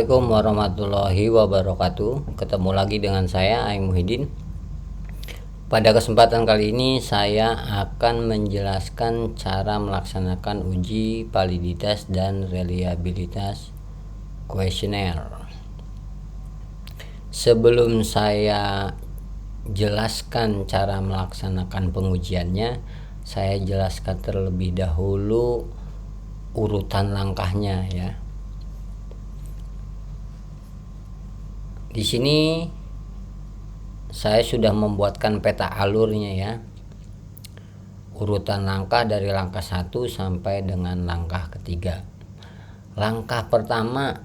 Assalamualaikum warahmatullahi wabarakatuh. Ketemu lagi dengan saya Aing Muhyiddin. Pada kesempatan kali ini saya akan menjelaskan cara melaksanakan uji validitas dan reliabilitas kuesioner. Sebelum saya jelaskan cara melaksanakan pengujiannya, saya jelaskan terlebih dahulu urutan langkahnya ya. Di sini saya sudah membuatkan peta alurnya ya. Urutan langkah dari langkah 1 sampai dengan langkah ketiga. Langkah pertama,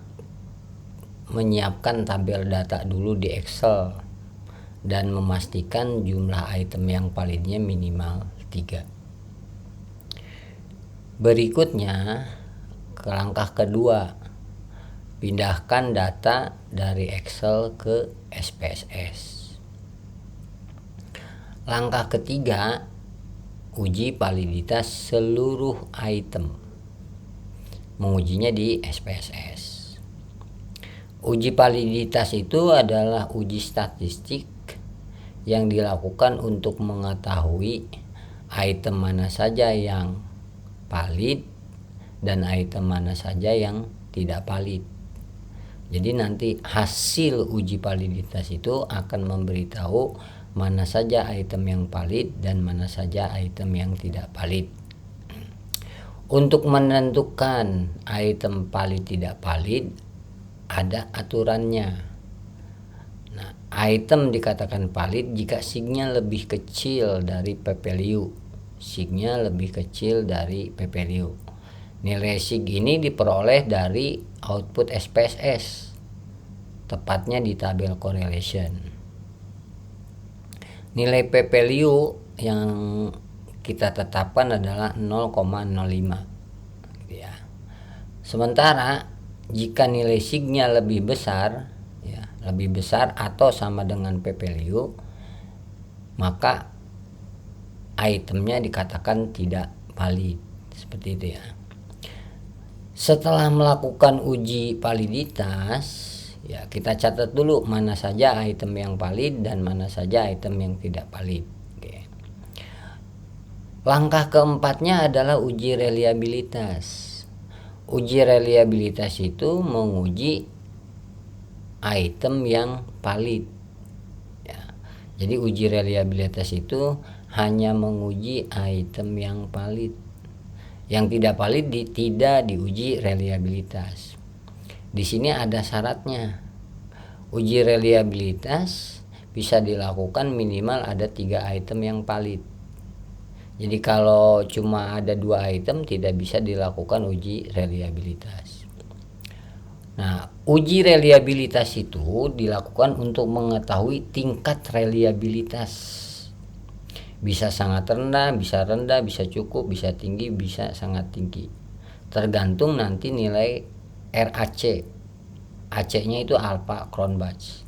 menyiapkan tabel data dulu di Excel dan memastikan jumlah item yang validnya minimal 3. Berikutnya ke langkah kedua, pindahkan data dari Excel ke SPSS. Langkah ketiga, uji validitas seluruh item. Mengujinya di SPSS. Uji validitas itu adalah uji statistik yang dilakukan untuk mengetahui item mana saja yang valid dan item mana saja yang tidak valid. Jadi nanti hasil uji validitas itu akan memberitahu mana saja item yang valid dan mana saja item yang tidak valid. Untuk menentukan item valid tidak valid ada aturannya. Nah, item dikatakan valid jika signya lebih kecil dari p-value. Signya lebih kecil dari p-value. Nilai sig ini diperoleh dari output SPSS, tepatnya di tabel correlation. Nilai p-value yang kita tetapkan adalah 0,05 ya. Sementara jika nilai signya lebih besar ya, lebih besar atau sama dengan p-value, maka itemnya dikatakan tidak valid. Seperti itu ya. Setelah melakukan uji validitas, ya kita catat dulu mana saja item yang valid dan mana saja item yang tidak valid. Oke. Langkah keempatnya adalah uji reliabilitas. Uji reliabilitas itu menguji item yang valid. Ya. Jadi uji reliabilitas itu hanya menguji item yang valid. Yang tidak valid tidak diuji reliabilitas. Di sini ada syaratnya. Uji reliabilitas bisa dilakukan minimal ada 3 item yang valid. Jadi kalau cuma ada 2 item tidak bisa dilakukan uji reliabilitas. Nah, uji reliabilitas itu dilakukan untuk mengetahui tingkat reliabilitas. Bisa sangat rendah, bisa cukup, bisa tinggi, bisa sangat tinggi. Tergantung nanti nilai RAC. AC-nya itu alpha Cronbach.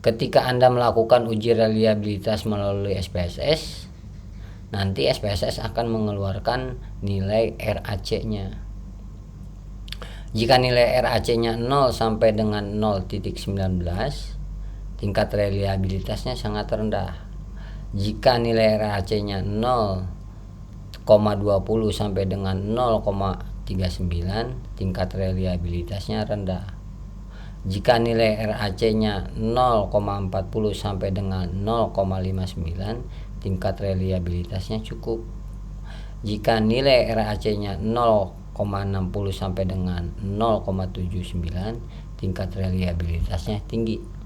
Ketika Anda melakukan uji reliabilitas melalui SPSS, nanti SPSS akan mengeluarkan nilai RAC-nya. Jika nilai RAC-nya 0 sampai dengan 0,19, tingkat reliabilitasnya sangat rendah. Jika nilai RAC-nya 0,20 sampai dengan 0,39, tingkat reliabilitasnya rendah. Jika nilai RAC-nya 0,40 sampai dengan 0,59, tingkat reliabilitasnya cukup. Jika nilai RAC-nya 0,60 sampai dengan 0,79, tingkat reliabilitasnya tinggi.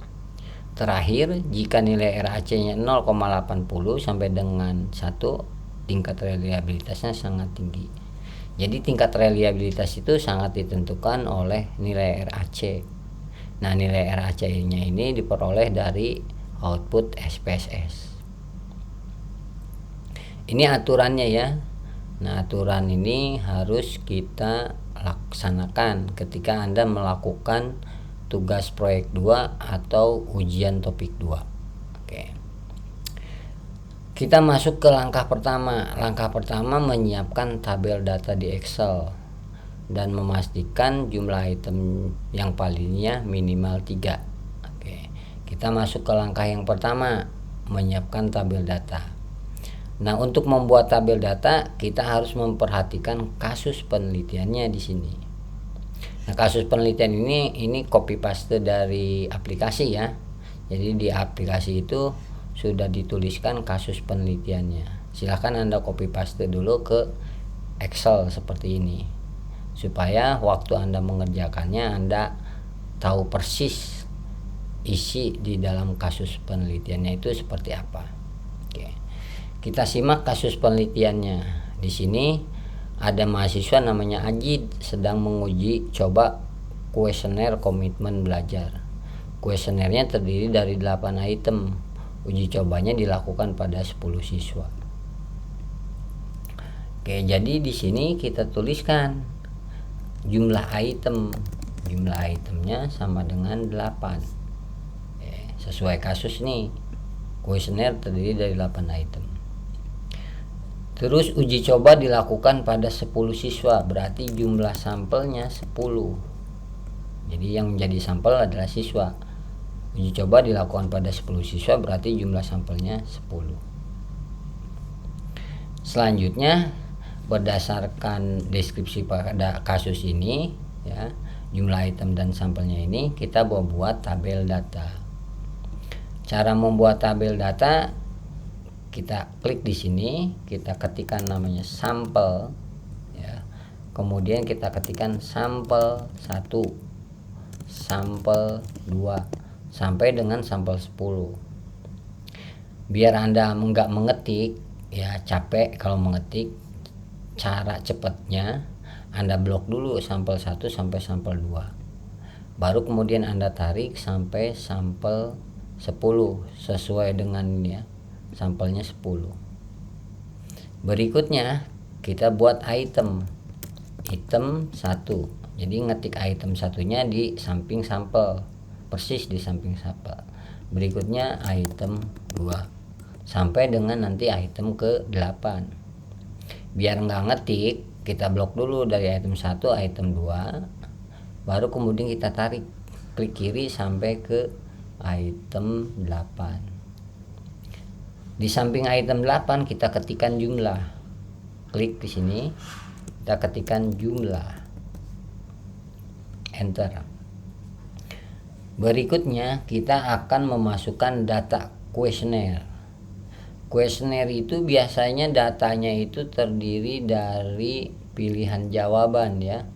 Terakhir, jika nilai RAC-nya 0,80 sampai dengan 1, tingkat reliabilitasnya sangat tinggi. Jadi tingkat reliabilitas itu sangat ditentukan oleh nilai RAC. Nah, nilai RAC-nya ini diperoleh dari output SPSS. Ini aturannya ya. Nah, aturan ini harus kita laksanakan ketika Anda melakukan tugas proyek 2 atau ujian topik 2. Oke. Kita masuk ke langkah pertama. Langkah pertama menyiapkan tabel data di Excel. dan memastikan jumlah item yang palingnya minimal 3. Oke, kita masuk ke langkah yang pertama, menyiapkan tabel data. Nah, untuk membuat tabel data kita harus memperhatikan kasus penelitiannya di sini. Nah, kasus penelitian ini copy paste dari aplikasi ya. Jadi di aplikasi itu sudah dituliskan kasus penelitiannya. Silahkan Anda copy paste dulu ke Excel seperti ini, supaya waktu Anda mengerjakannya Anda tahu persis isi di dalam kasus penelitiannya itu seperti apa. Oke. Kita simak kasus penelitiannya. Di sini ada mahasiswa namanya Ajid sedang menguji coba kuesioner komitmen belajar. Kuesionernya terdiri dari 8 item. Uji cobanya dilakukan pada 10 siswa. Oke, jadi di sini kita tuliskan jumlah item. Jumlah itemnya sama dengan 8. Sesuai kasus nih. Kuesioner terdiri dari 8 item. Terus uji coba dilakukan pada 10 siswa, berarti jumlah sampelnya 10. Jadi yang menjadi sampel adalah siswa. Uji coba dilakukan pada 10 siswa, berarti jumlah sampelnya 10. Selanjutnya, berdasarkan deskripsi pada kasus ini ya, jumlah item dan sampelnya ini kita buat tabel data. Cara membuat tabel data, kita klik di sini, kita ketikkan namanya sampel ya. Kemudian kita ketikkan sampel 1, sampel 2 sampai dengan sampel 10. Biar Anda enggak mengetik ya, capek kalau mengetik, cara cepatnya Anda blok dulu sampel 1 sampai sampel 2. Baru kemudian Anda tarik sampai sampel 10 sesuai dengan ya, sampelnya 10. Berikutnya kita buat item 1. Jadi ngetik item satunya di samping sampel, persis di samping sampel. Berikutnya item 2 sampai dengan nanti item ke 8. Biar nggak ngetik, kita blok dulu dari item 1, item 2, baru kemudian kita tarik klik kiri sampai ke item 8. Di samping item 8 kita ketikkan jumlah. Klik di sini, kita ketikkan jumlah. Enter. Berikutnya kita akan memasukkan data kuesioner. Kuesioner itu biasanya datanya itu terdiri dari pilihan jawaban ya.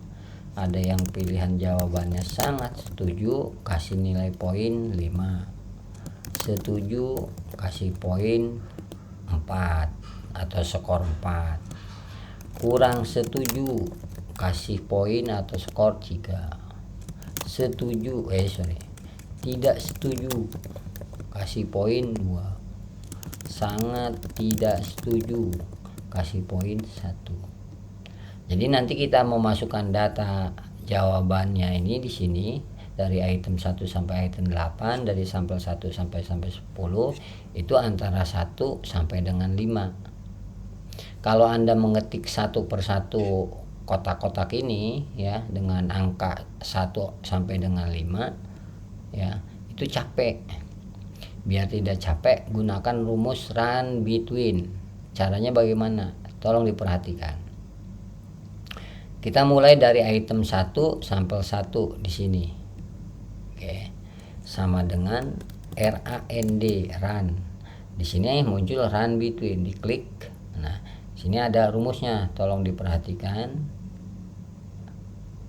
Ada yang pilihan jawabannya sangat setuju, kasih nilai poin 5. Setuju, kasih poin 4 atau skor 4. Kurang setuju, kasih poin atau skor 3. Tidak setuju, kasih poin 2. Sangat tidak setuju, kasih poin 1. Jadi nanti kita memasukkan data jawabannya ini di sini dari item 1 sampai item 8, dari sampel 1 sampai 10 itu antara 1 sampai dengan 5. Kalau Anda mengetik satu persatu kotak-kotak ini ya dengan angka 1 sampai dengan 5 ya, itu capek. Biar tidak capek, gunakan rumus run between. Caranya bagaimana? Tolong diperhatikan. Kita mulai dari item 1, sampel 1 di sini. Oke. Sama dengan RAND, run. Di sini muncul run between, diklik. Nah, sini ada rumusnya, tolong diperhatikan.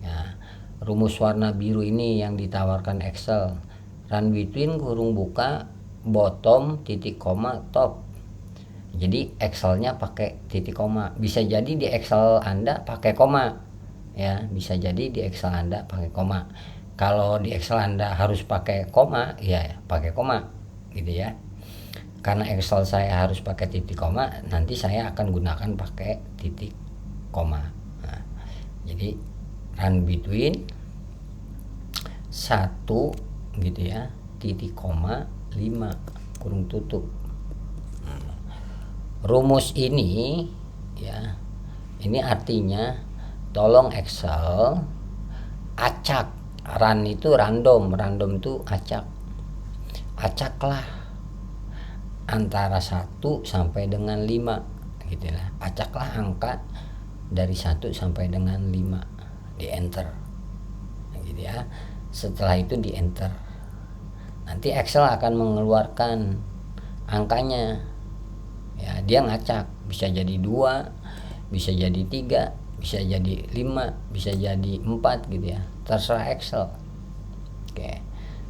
Ya, rumus warna biru ini yang ditawarkan Excel. Run between kurung buka bottom titik koma top. Jadi Excelnya pakai titik koma. Bisa jadi di Excel Anda pakai koma ya, bisa jadi di Excel Anda pakai koma. Kalau di Excel Anda harus pakai koma ya pakai koma gitu ya. Karena Excel saya harus pakai titik koma, nanti saya akan gunakan pakai titik koma. Nah, jadi run between 1 gitu ya, titik koma 5 kurung tutup. Rumus ini ya, ini artinya tolong Excel acak. Run itu random itu acaklah antara 1 sampai dengan 5 gitu lah. Acaklah angka dari 1 sampai dengan 5, di enter gitu ya. Setelah itu di enter, nanti Excel akan mengeluarkan angkanya ya. Dia ngacak, bisa jadi 2, bisa jadi 3, bisa jadi 5, bisa jadi 4 gitu ya, terserah Excel. Oke,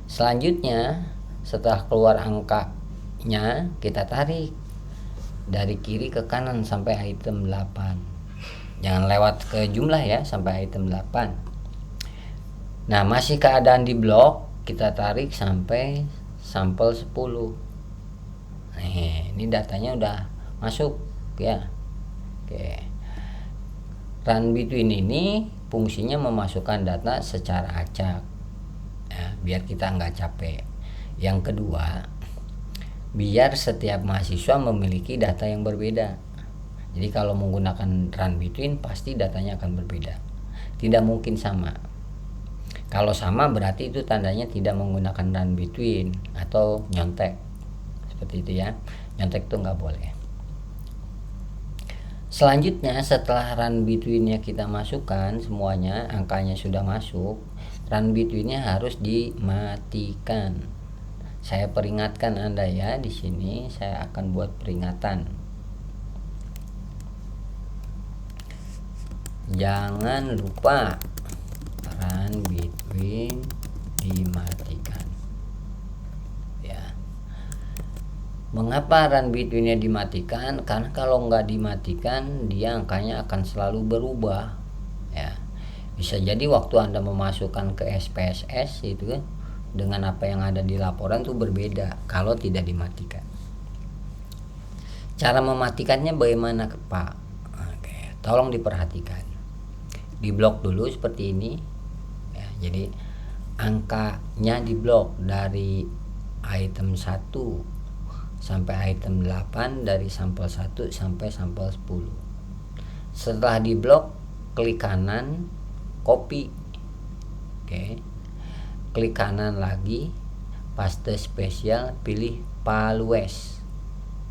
selanjutnya setelah keluar angkanya, kita tarik dari kiri ke kanan sampai item 8. Jangan lewat ke jumlah ya, sampai item 8. Nah, masih keadaan di blok, kita tarik sampai sampel 10. Ini datanya udah masuk ya. Oke. Run between ini fungsinya memasukkan data secara acak ya, biar kita nggak capek. Yang kedua, biar setiap mahasiswa memiliki data yang berbeda. Jadi kalau menggunakan run between pasti datanya akan berbeda, tidak mungkin sama. Kalau sama berarti itu tandanya tidak menggunakan run between atau nyontek, seperti itu ya. Nyontek itu nggak boleh. Selanjutnya setelah run between-nya kita masukkan semuanya, angkanya sudah masuk, run between-nya harus dimatikan. Saya peringatkan Anda ya, di sini saya akan buat peringatan. Jangan lupa run between dimatikan. Ya. Mengapa run between-nya dimatikan? Karena kalau nggak dimatikan, dia angkanya akan selalu berubah. Ya, bisa jadi waktu Anda memasukkan ke SPSS itu kan, dengan apa yang ada di laporan itu berbeda kalau tidak dimatikan. Cara mematikannya bagaimana Pak? Oke, tolong diperhatikan. Di blok dulu seperti ini. Ya, jadi angkanya di blok dari item 1 sampai item 8, dari sampel 1 sampai sampel 10. Setelah di blok, klik kanan, copy. Oke. Klik kanan lagi, paste spesial, pilih Palues.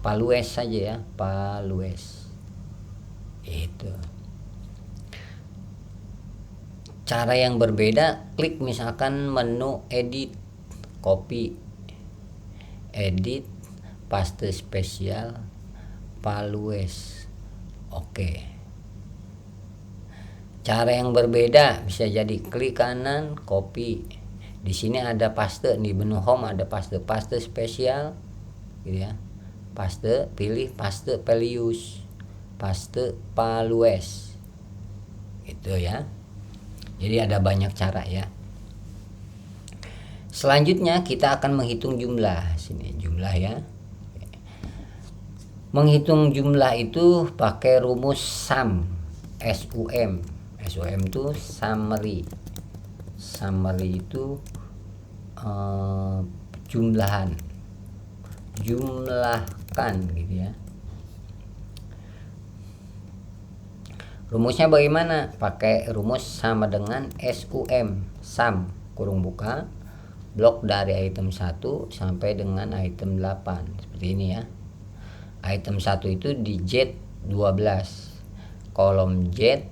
Palues saja ya, Palues. Itu. Cara yang berbeda, klik misalkan menu edit, copy, edit, paste spesial, Palues. Oke. Cara yang berbeda bisa jadi klik kanan, copy. Di sini ada paste, di menu home ada paste spesial gitu ya. Paste, pilih paste Palues, paste Palues. Itu ya. Jadi ada banyak cara ya. Selanjutnya kita akan menghitung jumlah. Sini jumlah ya. Menghitung jumlah itu pakai rumus SUM. SUM itu summary. Summary itu jumlahan, jumlahkan gitu ya. Rumusnya bagaimana? Pakai rumus sama dengan SUM kurung buka, blok dari item 1 sampai dengan item 8. Seperti ini ya. Item 1 itu di Z12, kolom Z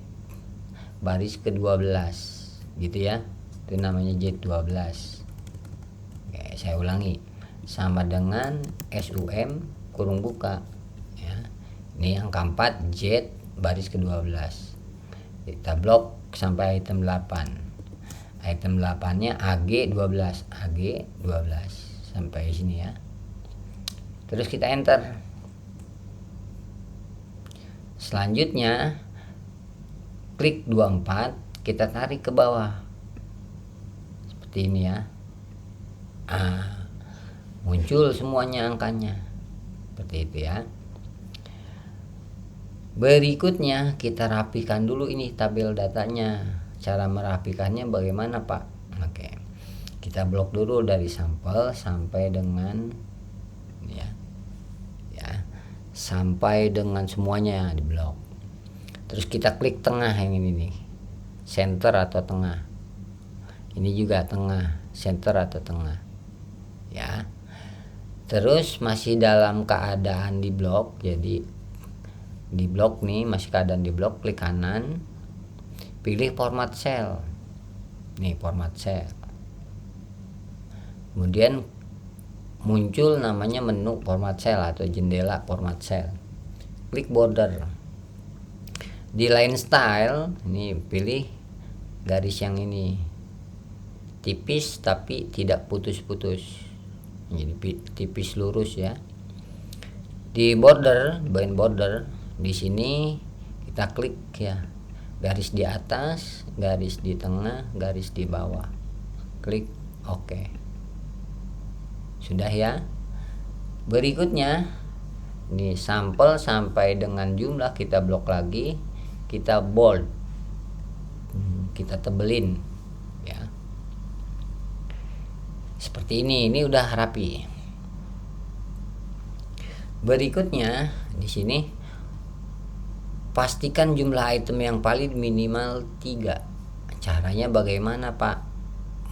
baris ke-12 gitu ya. Itu namanya Z12. Oke, saya ulangi. Sama dengan SUM kurung buka ya. Ini angka 4 Z baris ke-12. Kita blok sampai item 8. Item 8-nya AG12 sampai sini ya. Terus kita enter. Selanjutnya klik 24, kita tarik ke bawah seperti ini ya. Muncul semuanya angkanya seperti itu ya. Berikutnya kita rapikan dulu ini tabel datanya. Cara merapikannya bagaimana Pak? Oke, kita blok dulu dari sampel sampai dengan ya, sampai dengan semuanya di blok. Terus kita klik tengah yang ini nih, center atau tengah. Ini juga tengah, center atau tengah ya. Terus masih dalam keadaan di blok, jadi di blok nih, masih keadaan di blok, klik kanan, pilih format cell. Nih format cell. Kemudian muncul namanya menu format cell atau jendela format cell. Klik border. Di line style ini pilih garis yang ini, tipis tapi tidak putus-putus. Jadi tipis lurus ya. Di border, bagian border, di sini kita klik ya, garis di atas, garis di tengah, garis di bawah. Klik OK. Sudah ya. Berikutnya ini sampel sampai dengan jumlah kita blok lagi, kita bold, kita tebelin ya. Seperti ini udah rapi. Berikutnya di sini pastikan jumlah item yang valid minimal 3. Caranya bagaimana, Pak?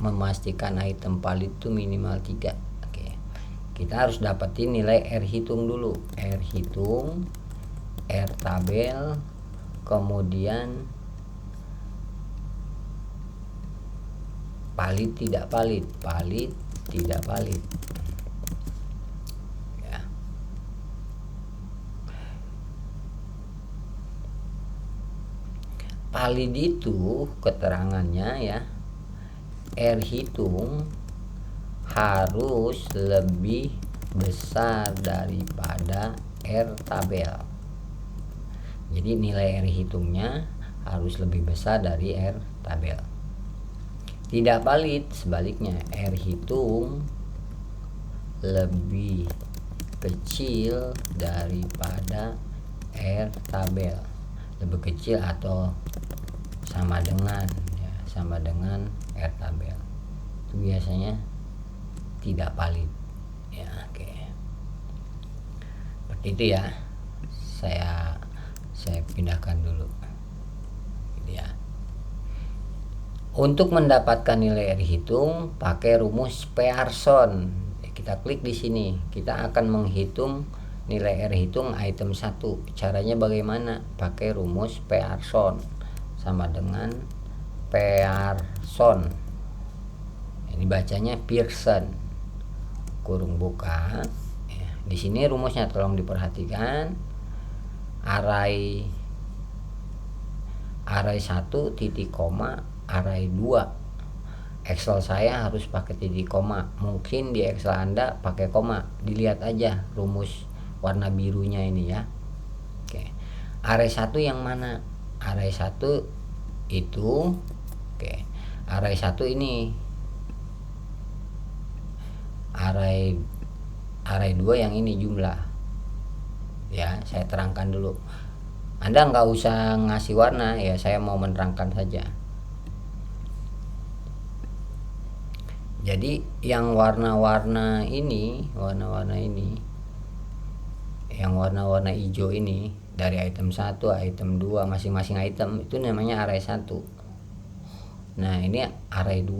Memastikan item valid itu minimal 3. Oke. Kita harus dapetin nilai R hitung dulu. R hitung, R tabel, kemudian valid tidak valid, valid tidak valid. Valid itu keterangannya ya, R hitung harus lebih besar daripada R tabel. Jadi nilai R hitungnya harus lebih besar dari R tabel. Tidak valid sebaliknya, R hitung lebih kecil daripada R tabel. Lebih kecil atau sama dengan ya, sama dengan R tabel. Itu biasanya tidak valid ya. Oke. Seperti itu ya. Saya pindahkan dulu. Gitu ya. Untuk mendapatkan nilai R hitung pakai rumus Pearson. Kita klik di sini. Kita akan menghitung nilai R hitung item 1. Caranya bagaimana? Pakai rumus Pearson, sama dengan Pearson. Ini bacanya Pearson. Kurung buka. Ya, di sini rumusnya tolong diperhatikan. Array 1 titik koma, array 2. Excel saya harus pakai titik koma. Mungkin di Excel Anda pakai koma. Dilihat aja rumus warna birunya ini ya. Oke. Array 1 yang mana? Array 1 itu array 1 ini. Array 2 yang ini jumlah. Ya, saya terangkan dulu. Anda nggak usah ngasih warna ya, saya mau menerangkan saja. Jadi yang warna-warna ini, yang warna-warna hijau ini dari item 1, item 2, masing-masing item itu namanya array 1. Nah, ini array 2.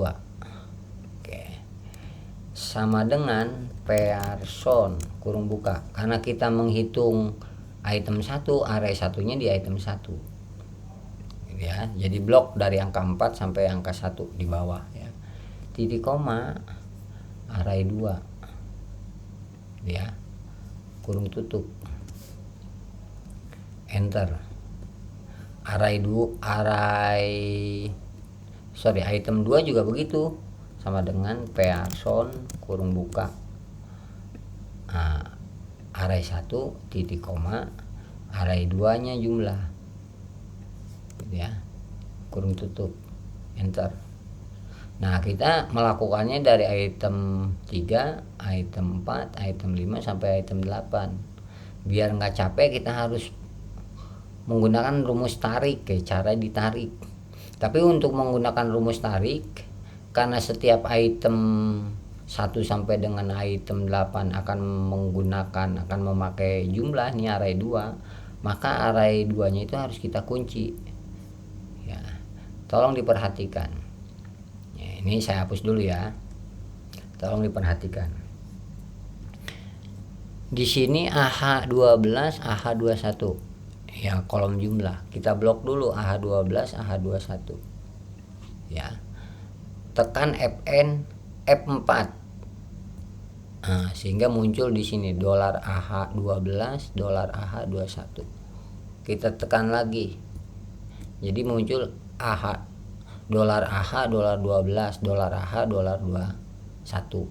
Oke. Sama dengan Pearson kurung buka. Karena kita menghitung item 1, array 1-nya di item 1. Ya, jadi blok dari angka 4 sampai angka 1 di bawah ya. Titik koma array 2. Ya. Kurung tutup, enter. Item 2 juga begitu, sama dengan Pearson kurung buka. Nah, array 1 titik koma, array 2 nya jumlah ya, kurung tutup, enter. Nah, kita melakukannya dari item 3, item 4, item 5 sampai item 8. Biar nggak capek kita harus menggunakan rumus tarik, kayak cara ditarik. Tapi untuk menggunakan rumus tarik, karena setiap item 1 sampai dengan item 8 akan memakai jumlah nih array 2, maka array 2-nya itu harus kita kunci. Ya. tolong diperhatikan. Ya, ini saya hapus dulu ya. Tolong diperhatikan. Di sini AH12, AH21. Ya, kolom jumlah. Kita blok dulu AH12, AH21. Ya. Tekan FN F4. Nah, sehingga muncul di sini dolar AH12, dolar AH21. Kita tekan lagi. Jadi muncul AH dolar AH, dolar 12, dolar AH, dolar 21.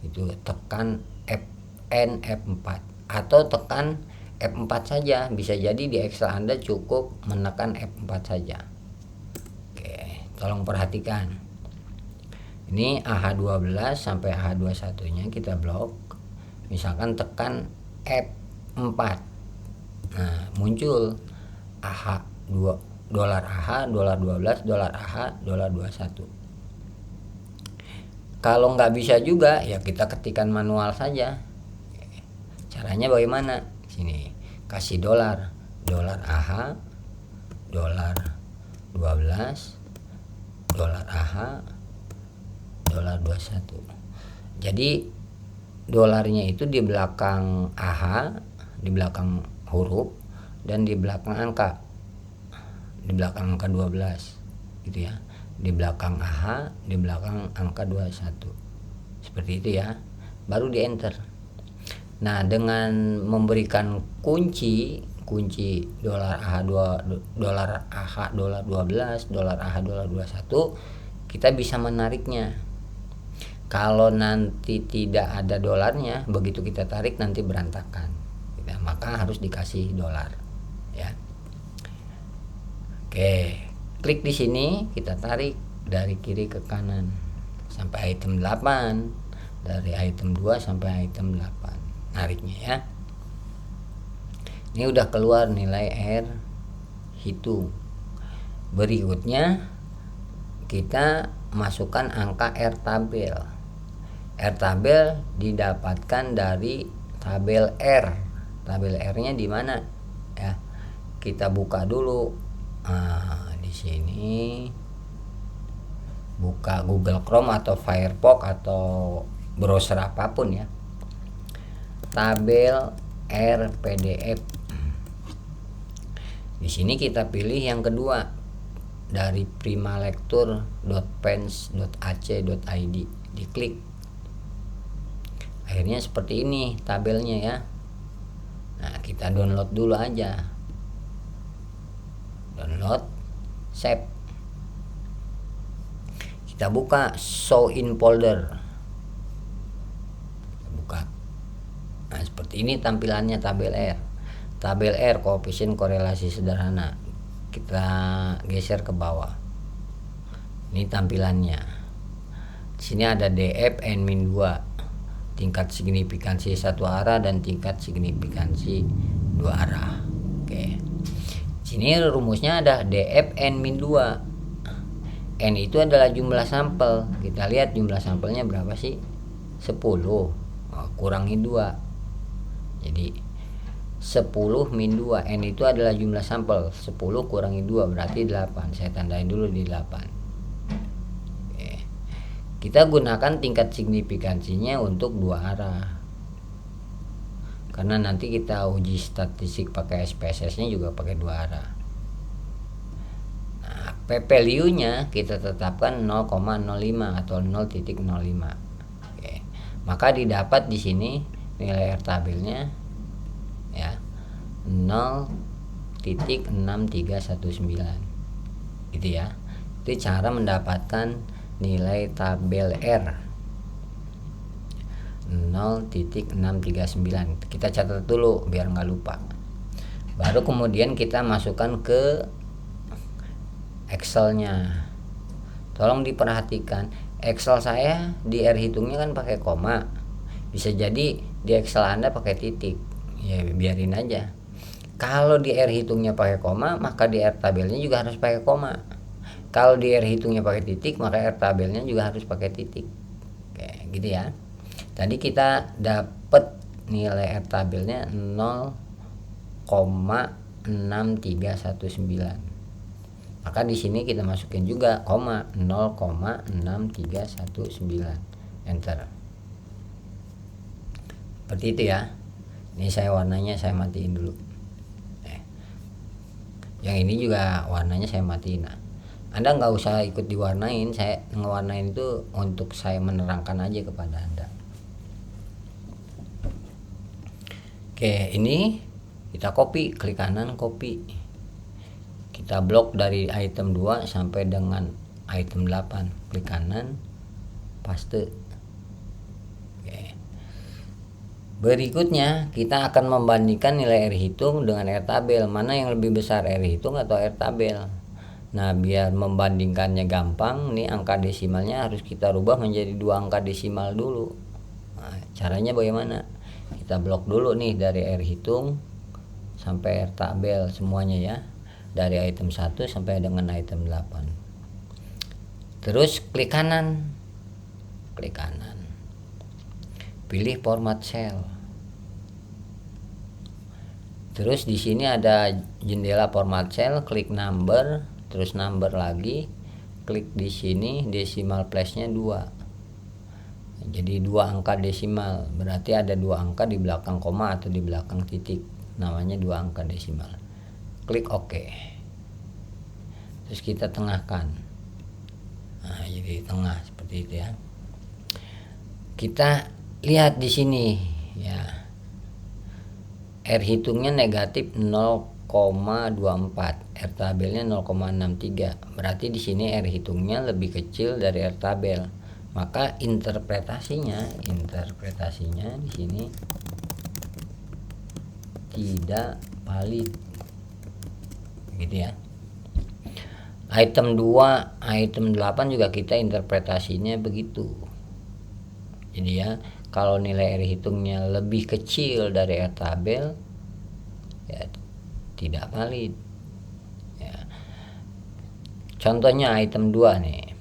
Itu tekan FN F4 atau tekan F4 saja. Bisa jadi di Excel Anda cukup menekan F4 saja. Oke, tolong perhatikan. Ini AH12 sampai AH21 nya kita blok. Misalkan tekan F4. Nah, muncul AH2, dolar AH, dolar 12, dolar AH, dolar 21. Kalau nggak bisa juga ya kita ketikkan manual saja. Caranya bagaimana? Sini kasih dolar, dolar AH, dolar 12, dolar AH, dolar 21. Jadi dolarnya itu di belakang AH, di belakang huruf, dan di belakang angka, di belakang angka 12 gitu ya, di belakang AH, di belakang angka 21, seperti itu ya, baru di enter. Nah, dengan memberikan kunci dolar AH2, dolar AH, dolar 12, dolar AH, dolar 21, kita bisa menariknya. Kalau nanti tidak ada dolarnya, begitu kita tarik nanti berantakan. Maka harus dikasih dolar, ya. Oke, klik di sini, kita tarik dari kiri ke kanan sampai item 8, dari item 2 sampai item 8. Nariknya ya. Ini udah keluar nilai R hitung. Berikutnya kita masukkan angka R tabel. R tabel didapatkan dari tabel R. Tabel R-nya di mana? Ya. Kita buka dulu. Nah, di sini buka Google Chrome atau Firefox atau browser apapun ya. Tabel R PDF. Di sini kita pilih yang kedua dari primalektur.pens.ac.id, diklik. Akhirnya seperti ini tabelnya ya. Nah, kita download dulu aja. Download, save. Kita buka show in folder. Kita buka. Nah, seperti ini tampilannya tabel R. Tabel R koefisien korelasi sederhana. Kita geser ke bawah. Ini tampilannya. Di sini ada DF N-2, tingkat signifikansi satu arah dan tingkat signifikansi dua arah. Oke. Sini rumusnya ada DF N-2. N itu adalah jumlah sampel. Kita lihat jumlah sampelnya berapa sih? 10. Kurangi 2. Jadi 10 min 2. N itu adalah jumlah sampel. 10 kurangi 2 berarti 8. Saya tandain dulu di 8. Kita gunakan tingkat signifikansinya untuk dua arah, karena nanti kita uji statistik pakai SPSS-nya juga pakai dua arah. Nah, P value-nya kita tetapkan 0,05 atau 0,05. Oke. Maka didapat di sini nilai R tabelnya ya 0,6319 gitu ya. Itu cara mendapatkan nilai tabel R 0,639. Kita catat dulu biar nggak lupa. Baru kemudian kita masukkan ke Excel-nya. Tolong diperhatikan, Excel saya di R hitungnya kan pakai koma. Bisa jadi di Excel Anda pakai titik. Ya biarin aja. Kalau di R hitungnya pakai koma, maka di R tabelnya juga harus pakai koma. Kalau di R hitungnya pakai titik, maka R tabelnya juga harus pakai titik. Oke, gitu ya. Tadi kita dapat nilai R tabelnya 0,6319. Maka di sini kita masukin juga koma 0,6319, enter. Seperti itu ya. Ini saya warnanya saya matiin dulu. Yang ini juga warnanya saya matiin. Nah, Anda nggak usah ikut diwarnain, saya ngewarnain itu untuk saya menerangkan aja kepada Anda. Oke, ini kita copy, klik kanan copy. Kita blok dari item 2 sampai dengan item 8, klik kanan, paste. Oke. Berikutnya kita akan membandingkan nilai R hitung dengan R tabel, mana yang lebih besar, R hitung atau R tabel. Nah, biar membandingkannya gampang, nih angka desimalnya harus kita rubah menjadi 2 angka desimal dulu. Nah, caranya bagaimana? Kita blok dulu nih dari R hitung sampai R tabel semuanya ya. Dari item 1 sampai dengan item 8. Terus klik kanan. Klik kanan. Pilih format cell. Terus di sini ada jendela format cell, klik number, terus number lagi, klik di sini decimal place-nya 2. Jadi 2 angka desimal, berarti ada 2 angka di belakang koma atau di belakang titik, namanya 2 angka desimal. Klik OK. Terus kita tengahkan. Nah, jadi tengah seperti itu ya. Kita lihat di sini ya. R hitungnya negatif 0,24, R tabelnya 0,63. Berarti di sini R hitungnya lebih kecil dari R tabel. Maka interpretasinya di sini tidak valid. Gitu ya. Item 2, item 8 juga kita interpretasinya begitu. Jadi ya, kalau nilai R hitungnya lebih kecil dari R tabel, ya tidak valid. Ya. Contohnya item 2 nih,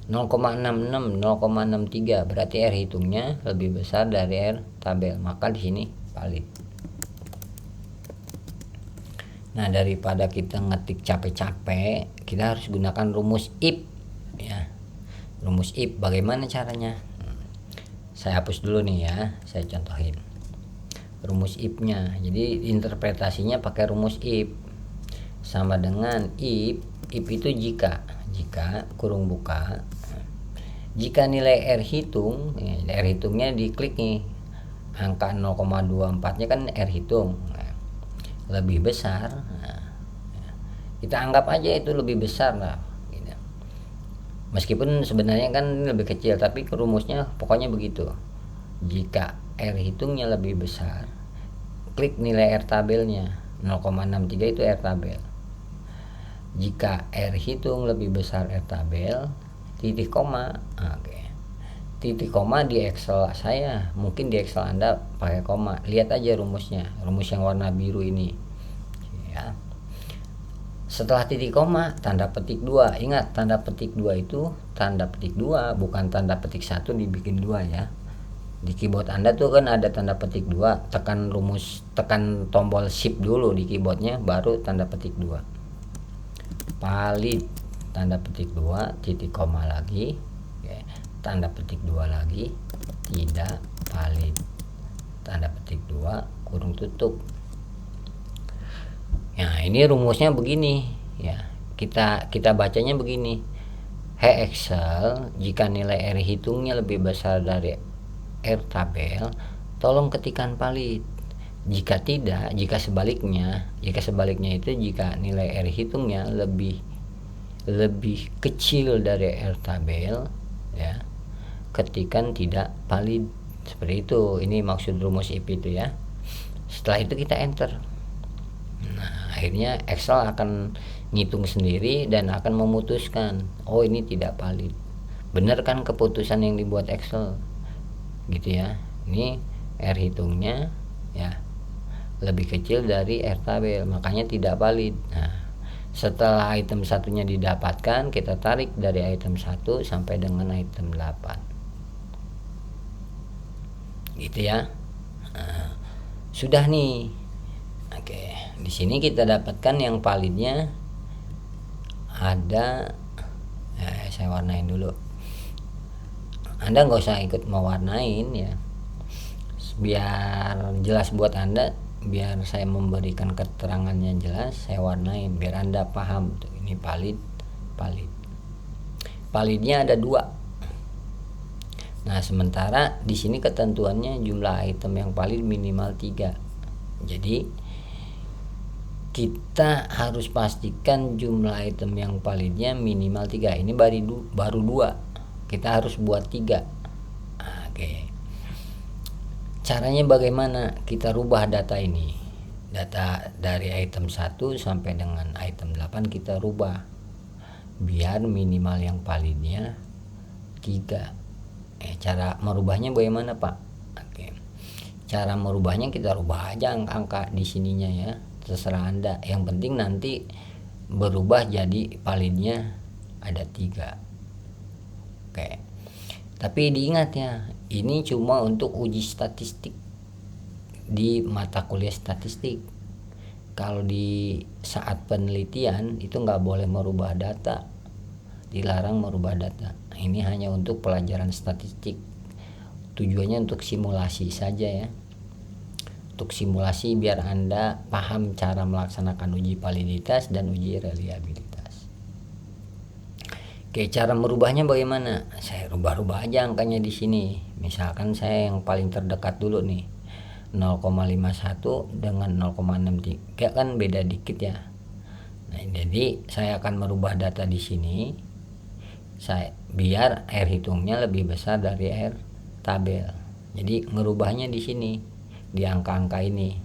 0,66, 0,63, berarti R hitungnya lebih besar dari R tabel, maka di sini valid. Nah, daripada kita ngetik capek-capek, kita harus gunakan rumus if ya. Rumus if bagaimana caranya? Saya hapus dulu nih ya, saya contohin rumus if-nya. Jadi interpretasinya pakai rumus if, sama dengan if itu jika kurung buka, jika nilai R hitung, R hitungnya diklik nih, angka 0,24 nya kan R hitung, lebih besar, kita anggap aja itu lebih besar lah gitu. Meskipun sebenarnya kan lebih kecil, tapi rumusnya pokoknya begitu. Jika R hitungnya lebih besar, klik nilai R tabelnya, 0,63 itu R tabel. Jika R hitung lebih besar R tabel, titik koma. Oke. Titik koma di Excel saya, mungkin di Excel Anda pakai koma. Lihat aja rumusnya, rumus yang warna biru ini ya. Setelah titik koma, tanda petik 2. Ingat, tanda petik 2 itu tanda petik 2, bukan tanda petik 1 dibikin 2 ya. Di keyboard Anda tuh kan ada tanda petik 2, tekan tombol shift dulu di keyboardnya, baru tanda petik 2. Valid, tanda petik 2, titik koma lagi, tanda petik 2 lagi, tidak valid, tanda petik 2, kurung tutup. Nah, ini rumusnya begini ya. Kita bacanya begini. Hey Excel, jika nilai R hitungnya lebih besar dari R tabel, tolong ketikkan valid. Jika tidak, jika sebaliknya itu jika nilai R hitungnya lebih kecil dari R tabel ya, ketikkan tidak valid. Seperti itu. Ini maksud rumus if itu ya. Setelah itu kita enter. Nah, akhirnya Excel akan ngitung sendiri dan akan memutuskan, oh ini tidak valid. Benar kan keputusan yang dibuat Excel gitu ya. Ini R hitungnya ya lebih kecil dari R tabel, makanya tidak valid. Nah, setelah item satunya didapatkan, kita tarik dari item 1 sampai dengan item 8 gitu ya. Nah, sudah nih. Oke, di sini kita dapatkan yang validnya ada, saya warnain dulu. Anda nggak usah ikut mewarnain ya, biar jelas buat Anda, biar saya memberikan keterangannya jelas, saya warnain biar Anda paham tuh, ini valid. Validnya ada 2. Nah, sementara di sini ketentuannya jumlah item yang valid minimal 3. Jadi kita harus pastikan jumlah item yang validnya minimal 3. Ini baru 2. Kita harus buat 3. Oke. Caranya bagaimana kita rubah data ini? Data dari item 1 sampai dengan item 8 kita rubah biar minimal yang validnya 3. Cara merubahnya bagaimana, Pak? Oke. Cara merubahnya kita rubah aja angka di sininya ya, terserah Anda. Yang penting nanti berubah jadi validnya ada 3. Oke. Tapi diingat ya, ini cuma untuk uji statistik di mata kuliah statistik. Kalau di saat penelitian itu nggak boleh merubah data, dilarang merubah data. Ini hanya untuk pelajaran statistik, tujuannya untuk simulasi saja ya, untuk simulasi biar Anda paham cara melaksanakan uji validitas dan uji reliabilitas. Oke, cara merubahnya bagaimana? Saya rubah-rubah aja angkanya di sini. Misalkan saya yang paling terdekat dulu nih, 0,51 dengan 0,63 kan beda dikit ya. Nah, jadi saya akan merubah data di sini, biar R hitungnya lebih besar dari R tabel. Jadi ngerubahnya di sini, di angka-angka ini.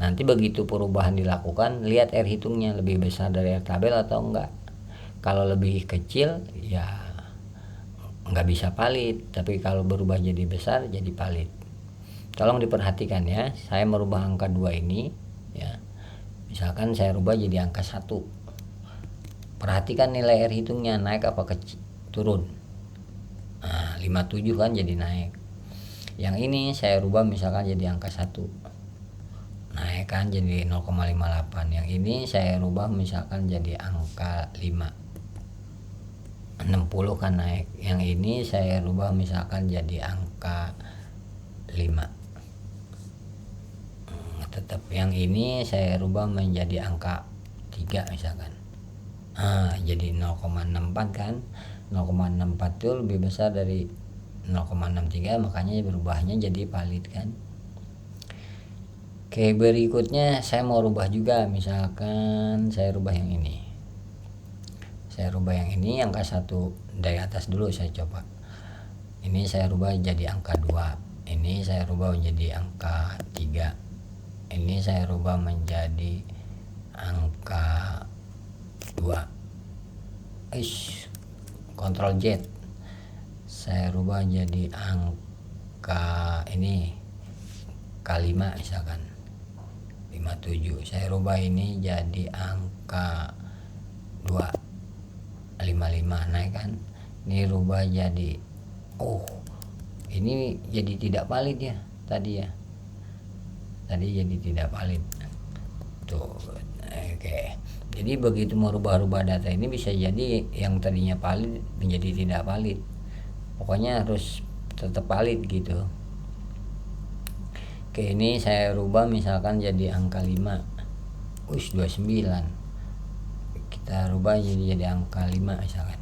Nanti begitu perubahan dilakukan, lihat R hitungnya lebih besar dari R tabel atau enggak. Kalau lebih kecil ya nggak bisa valid, tapi kalau berubah jadi besar jadi valid. Tolong diperhatikan ya, saya merubah angka 2 ini ya. Misalkan saya rubah jadi angka 1. Perhatikan nilai R hitungnya naik apa kecil, turun. Nah, 57 kan jadi naik. Yang ini saya rubah misalkan jadi angka 1. Naik kan jadi 0,58. Yang ini saya rubah misalkan jadi angka 5. 60 kan naik. Yang ini saya rubah misalkan jadi angka 5. Tetap yang ini saya rubah menjadi angka 3 misalkan. Jadi 0,64 kan. 0,64 itu lebih besar dari 0,63, makanya berubahnya jadi valid kan. Oke, berikutnya saya mau rubah juga, misalkan saya rubah yang ini. Saya rubah yang ini angka 1 dari atas dulu, saya coba. Ini saya rubah jadi angka 2. Ini saya rubah menjadi angka 3. Ini saya rubah menjadi angka 2. Ctrl Z. Saya rubah jadi angka ini K5 misalkan 57. Saya rubah ini jadi angka 255, naik kan. Ini rubah jadi ini jadi tidak valid ya tadi ya. Tadi jadi tidak valid tuh. Oke, jadi begitu merubah-rubah data ini bisa jadi yang tadinya valid menjadi tidak valid. Pokoknya harus tetap valid gitu. Oke, ini saya rubah misalkan jadi angka 5. 29. Kita rubah jadi angka 5 misalkan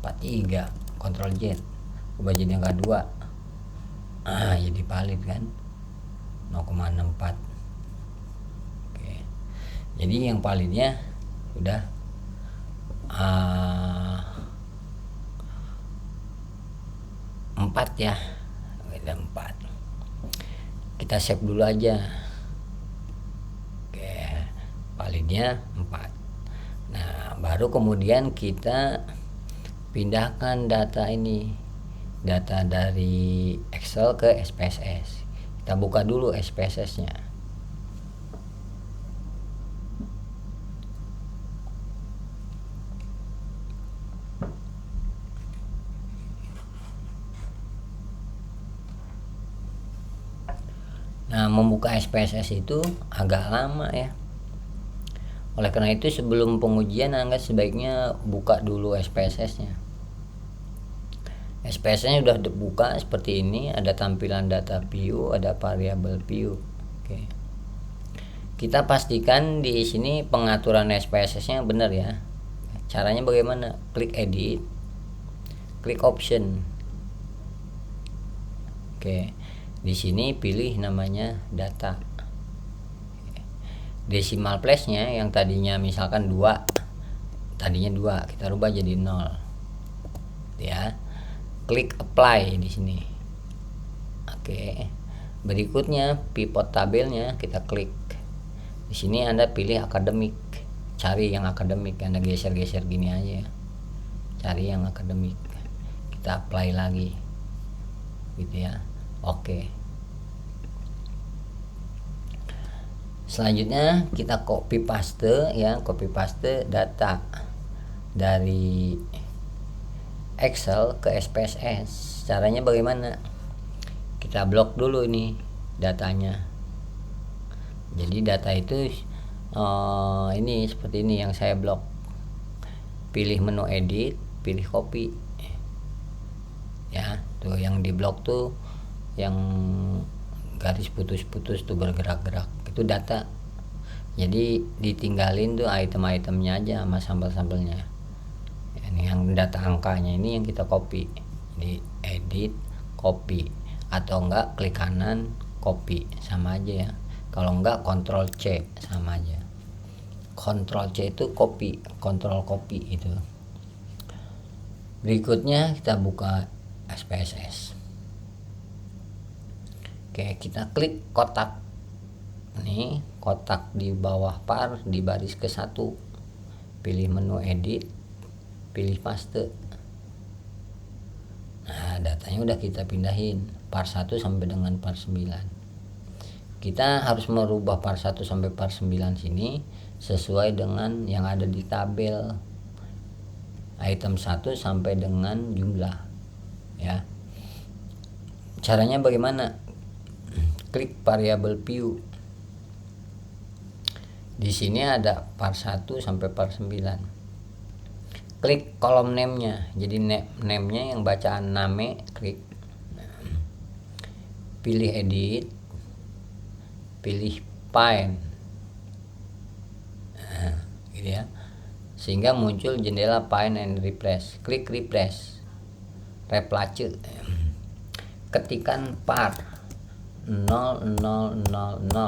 43. Ctrl Z. Rubah jadi angka 2. Jadi valid kan. 0,64. Oke. Jadi yang validnya udah 4 ya. Ada 4. Kita save dulu aja. Oke. Validnya 4. Nah, baru kemudian kita pindahkan data ini. Data dari Excel ke SPSS. Kita buka dulu SPSS-nya. Nah, membuka SPSS itu agak lama ya. Oleh karena itu sebelum pengujian Anda sebaiknya buka dulu SPSS-nya. SPSS-nya sudah dibuka seperti ini, ada tampilan data view, ada variable view. Oke. Kita pastikan di sini pengaturan SPSS-nya benar ya. Caranya bagaimana? Klik edit, klik option. Oke. Di sini pilih namanya data. Decimal place-nya yang tadinya misalkan 2, tadinya 2, kita rubah jadi 0. Ya. Klik apply di sini. Oke. Berikutnya pivot tabelnya kita klik. Di sini Anda pilih akademik. Cari yang akademik, Anda geser-geser gini aja ya. Cari yang akademik. Kita apply lagi. Gitu ya. Oke. Selanjutnya kita copy paste ya, copy paste data dari Excel ke SPSS. Caranya bagaimana? Kita blok dulu ini datanya. Jadi data itu ini seperti ini yang saya blok. Pilih menu edit, pilih copy. Ya, tuh yang di blok tuh yang garis putus-putus tuh bergerak-gerak, itu data. Jadi ditinggalin tuh item-itemnya aja sama sampel-sampelnya. Ini yang data angkanya ini yang kita copy. Di edit, copy, atau enggak klik kanan, copy, sama aja ya. Kalau enggak Ctrl C, sama aja. Ctrl C itu copy, Ctrl copy itu. Berikutnya kita buka SPSS. Oke, kita klik kotak. Ini kotak di bawah par di baris ke-1. Pilih menu edit, pilih paste. Nah, datanya udah kita pindahin par 1 sampai dengan par 9. Kita harus merubah par 1 sampai par 9 sini sesuai dengan yang ada di tabel item 1 sampai dengan jumlah ya. Caranya bagaimana? Klik variable view. Di sini ada par 1 sampai par 9. Klik kolom name-nya. Jadi name-nya yang bacaan name, klik. Pilih edit. Pilih find. Nah, gitu ya. Sehingga muncul jendela find and replace. Klik replace. Replace. Ketikan par 0000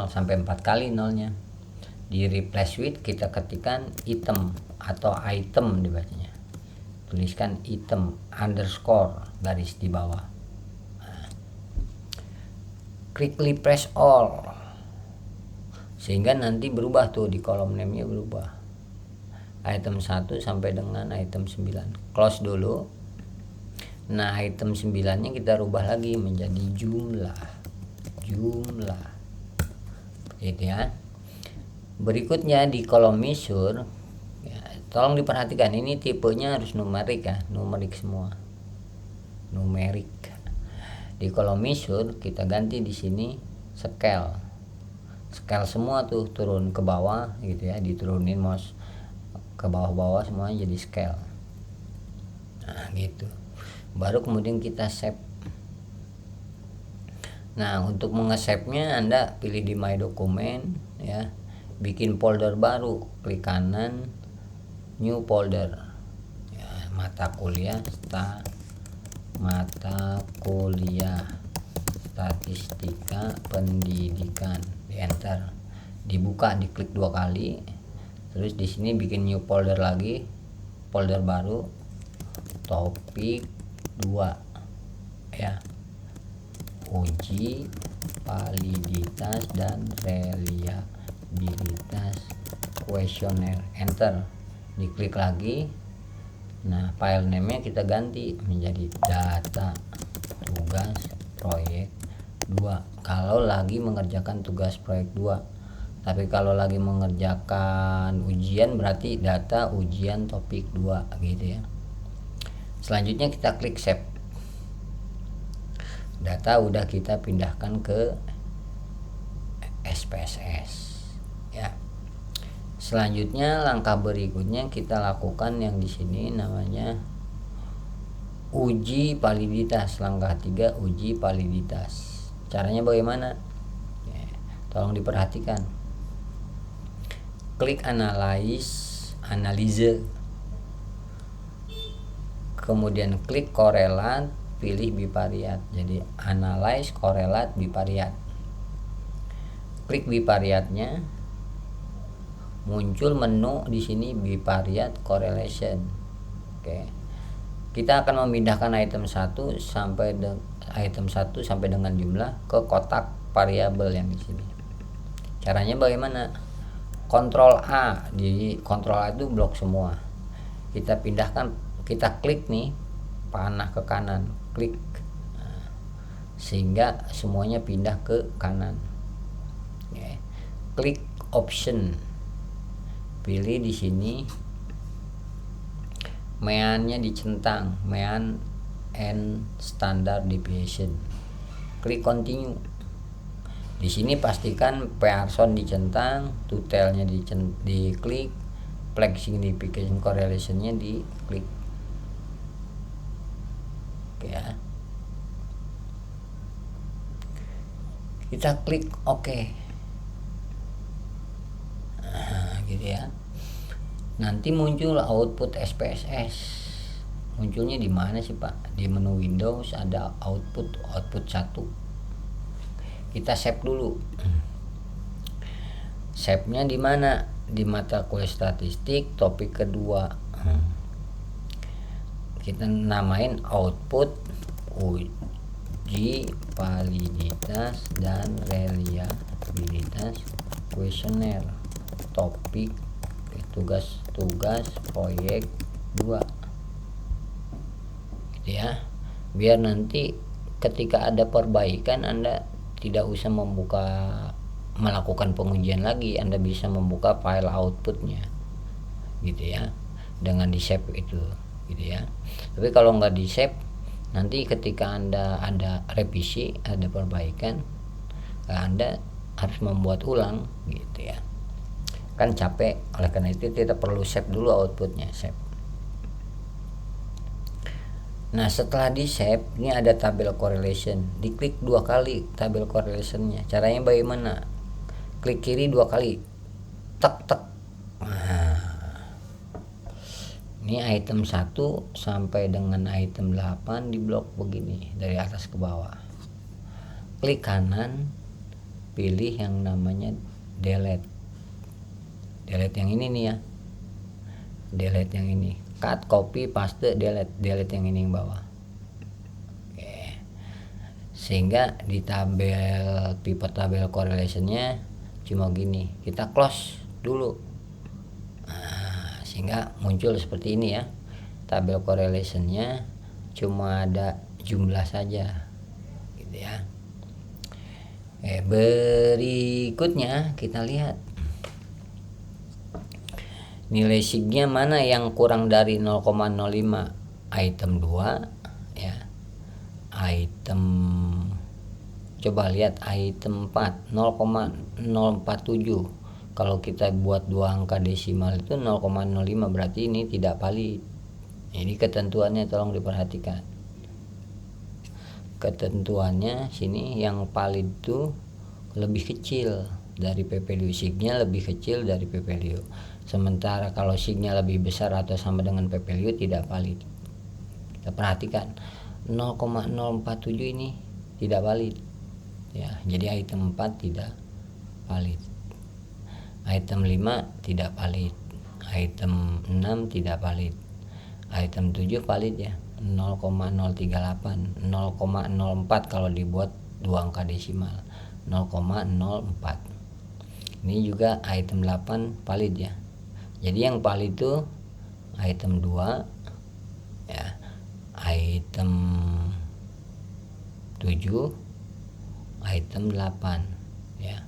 sampai 4 kali nolnya. Di replace with kita ketikkan item atau item dibacanya. Tuliskan item underscore garis di bawah. Nah. Klik refresh all. Sehingga nanti berubah tuh di kolom name-nya berubah. Item 1 sampai dengan item 9. Close dulu. Nah, item 9-nya kita rubah lagi menjadi jumlah gitu ya. Berikutnya di kolom measure ya, tolong diperhatikan ini tipenya harus numerik ya, numerik semua, numerik. Di kolom measure kita ganti di sini scale semua tuh turun ke bawah gitu ya, diturunin mouse ke bawah-bawah semuanya jadi scale. Nah gitu, baru kemudian kita save. Nah, untuk mengesave-nya Anda pilih di My Document ya. Bikin folder baru, klik kanan New Folder. Ya, mata kuliah statistika pendidikan. Di enter. Dibuka, diklik 2 kali. Terus di sini bikin new folder lagi. Folder baru topik 2 ya. Uji validitas dan reliabilitas kuesioner. Enter, diklik lagi. Nah, file name-nya kita ganti menjadi data tugas proyek 2 kalau lagi mengerjakan tugas proyek 2. Tapi kalau lagi mengerjakan ujian berarti data ujian topik 2 gitu ya. Selanjutnya kita klik save. Data udah kita pindahkan ke SPSS ya. Selanjutnya langkah berikutnya kita lakukan yang di sini namanya uji validitas. Langkah 3 uji validitas. Caranya bagaimana? Ya, tolong diperhatikan. Klik analise, kemudian klik korelat, pilih bivariat. Jadi analyze, korelat, bivariat. Klik bivariatnya, muncul menu di sini bivariat correlation. Oke. Kita akan memindahkan item 1 sampai dengan jumlah ke kotak variabel yang di sini. Caranya bagaimana? Ctrl A. Di Ctrl A itu blok semua. Kita pindahkan, kita klik nih panah ke kanan, klik. Nah, sehingga semuanya pindah ke kanan. Oke. Klik option. Pilih di sini mean-nya dicentang, mean and standard deviation. Klik continue. Di sini pastikan Pearson dicentang, total-nya diklik, flag signification correlation-nya diklik. Oke ya. Kita klik OK. Gitu ya. Nanti muncul output SPSS. Munculnya di mana sih Pak? Di menu Windows ada output 1. Kita save dulu. Save-nya di mana? Di mata kuliah statistik topik kedua. Kita namain output uji validitas dan reliabilitas kuesioner. Topik tugas proyek 2 gitu ya, biar nanti ketika ada perbaikan Anda tidak usah melakukan pengujian lagi, Anda bisa membuka file outputnya gitu ya, dengan di save itu gitu ya. Tapi kalau nggak di save, nanti ketika Anda ada revisi, ada perbaikan, Anda harus membuat ulang gitu ya, kan capek. Oleh karena itu kita perlu save dulu outputnya, save. Nah setelah di save, ini ada tabel correlation, diklik 2 kali tabel correlationnya. Caranya bagaimana? Klik kiri 2 kali, tek. Nah, ini item 1 sampai dengan item 8 di blok begini dari atas ke bawah. Klik kanan, pilih yang namanya delete yang ini nih ya, delete yang ini, cut, copy, paste, delete yang ini yang bawah. Oke. Sehingga di pivot tabel correlationnya cuma gini, kita close dulu. Nah, sehingga muncul seperti ini ya, tabel correlationnya cuma ada jumlah saja gitu ya. Berikutnya kita lihat nilai signya mana yang kurang dari 0,05. Item 2 ya. Item, coba lihat item 4 0,047. Kalau kita buat 2 angka desimal itu 0,05, berarti ini tidak valid. Ini ketentuannya tolong diperhatikan. Ketentuannya sini yang valid itu lebih kecil dari p-value, signya lebih kecil dari p-value. Sementara kalau signya lebih besar atau sama dengan p-value tidak valid. Kita perhatikan 0,047 ini tidak valid ya. Jadi item 4 tidak valid, item 5 tidak valid, item 6 tidak valid, item 7 valid ya, 0,038, 0,04 kalau dibuat 2 angka desimal, 0,04. Ini juga item 8 valid ya. Jadi yang valid itu item 2 ya, item 7, item 8 ya,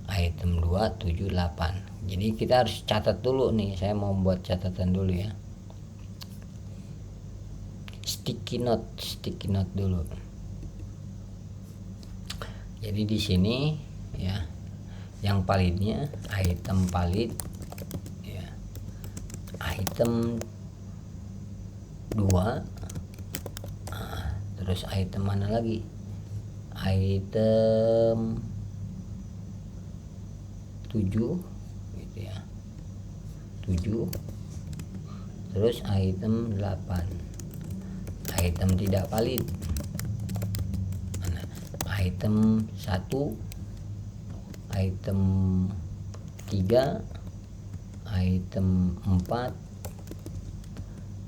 item 2, 7, 8. Jadi kita harus catat dulu nih, saya mau buat catatan dulu ya, sticky note dulu. Jadi di sini ya, yang validnya item valid item 2, terus item mana lagi, item 7 gitu ya, 7, terus item 8, item tidak valid mana, item 1, item 3, item 4,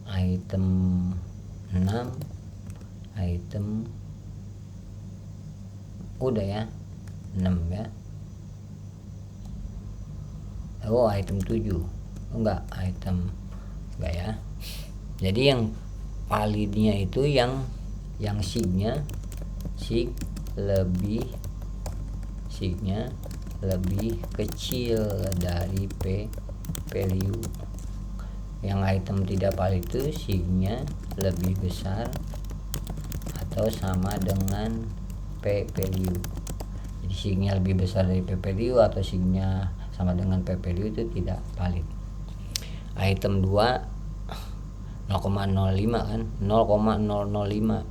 item 6, item udah ya 6 ya. Oh item 7 enggak, item enggak ya. Jadi yang validnya itu yang signya lebih kecil dari value. Yang item tidak valid itu signya lebih besar atau sama dengan value. Jadi signya lebih besar dari value atau signya sama dengan value itu tidak valid. Item 2 0,05 kan, 0,005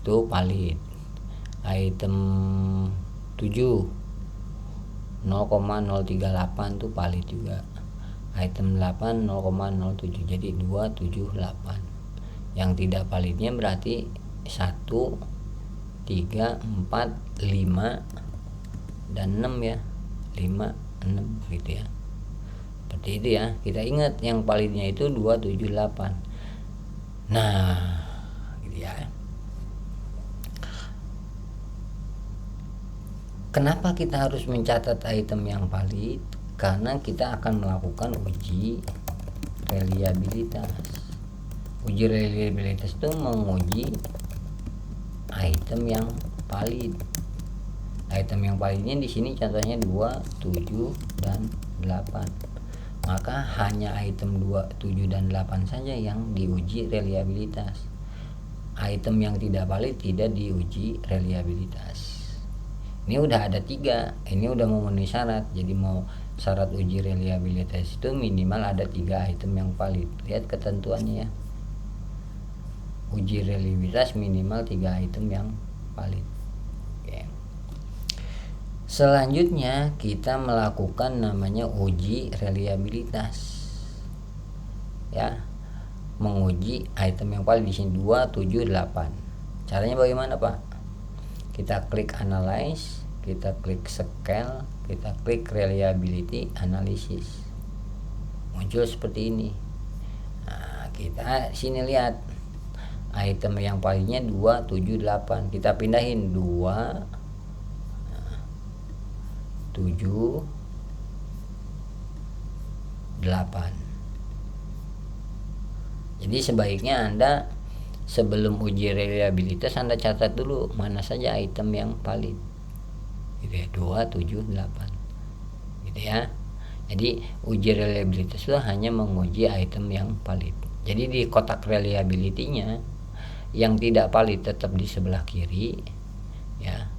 itu valid. Item 7 0,038 itu valid juga. Item 8 0,07, jadi 278. Yang tidak validnya berarti 1, 3, 4, 5 dan 6 ya, 5, 6 gitu ya. Seperti itu ya, kita ingat yang validnya itu 278. Nah gitu ya. Kenapa kita harus mencatat item yang valid? Karena kita akan melakukan uji reliabilitas. Uji reliabilitas itu menguji item yang valid. Item yang validnya di sini contohnya 2, 7 dan 8. Maka hanya item 2, 7 dan 8 saja yang diuji reliabilitas. Item yang tidak valid tidak diuji reliabilitas. Ini udah ada 3, ini udah memenuhi syarat. Jadi mau syarat uji reliabilitas itu minimal ada 3 item yang valid. Lihat ketentuannya ya, uji reliabilitas minimal 3 item yang valid. Oke. Selanjutnya kita melakukan namanya uji reliabilitas ya, menguji item yang valid di sini 2, 7, 8. Caranya bagaimana Pak? Kita klik analyze, kita klik scale, kita klik reliability analysis, muncul seperti ini. Nah, kita sini lihat item yang validnya 2, 7, 8. Kita pindahin 2, 7, 8. Jadi sebaiknya Anda sebelum uji reliabilitas Anda catat dulu mana saja item yang valid gitu ya, 2, 7, 8 gitu ya. Jadi uji reliabilitas itu hanya menguji item yang valid. Jadi di kotak reliability-nya yang tidak valid tetap di sebelah kiri ya,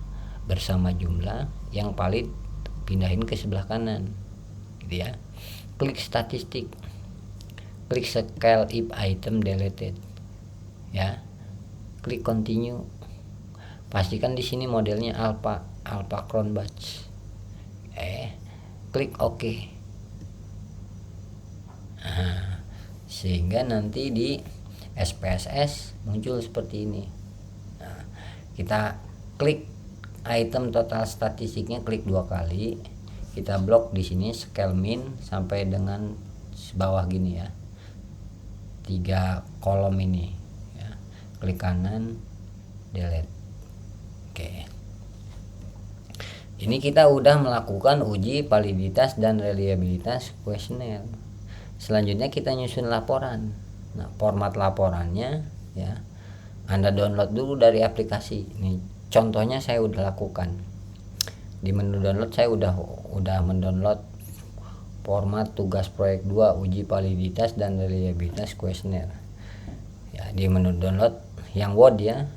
bersama jumlah. Yang valid pindahin ke sebelah kanan gitu ya. Klik statistik, klik scale if item deleted ya, klik continue. Pastikan di sini modelnya alpha crown batch. Klik OK. Nah, sehingga nanti di SPSS muncul seperti ini. Nah, kita klik item total statistiknya, klik 2 kali. Kita blok di sini scale min sampai dengan bawah gini ya, 3 kolom ini. Klik kanan, delete. Oke. Ini kita udah melakukan uji validitas dan reliabilitas kuesioner. Selanjutnya kita nyusun laporan. Nah, format laporannya ya, Anda download dulu dari aplikasi. Ini contohnya saya udah lakukan. Di menu download saya udah mendownload format tugas proyek 2 uji validitas dan reliabilitas kuesioner. Ya, di menu download yang Word ya,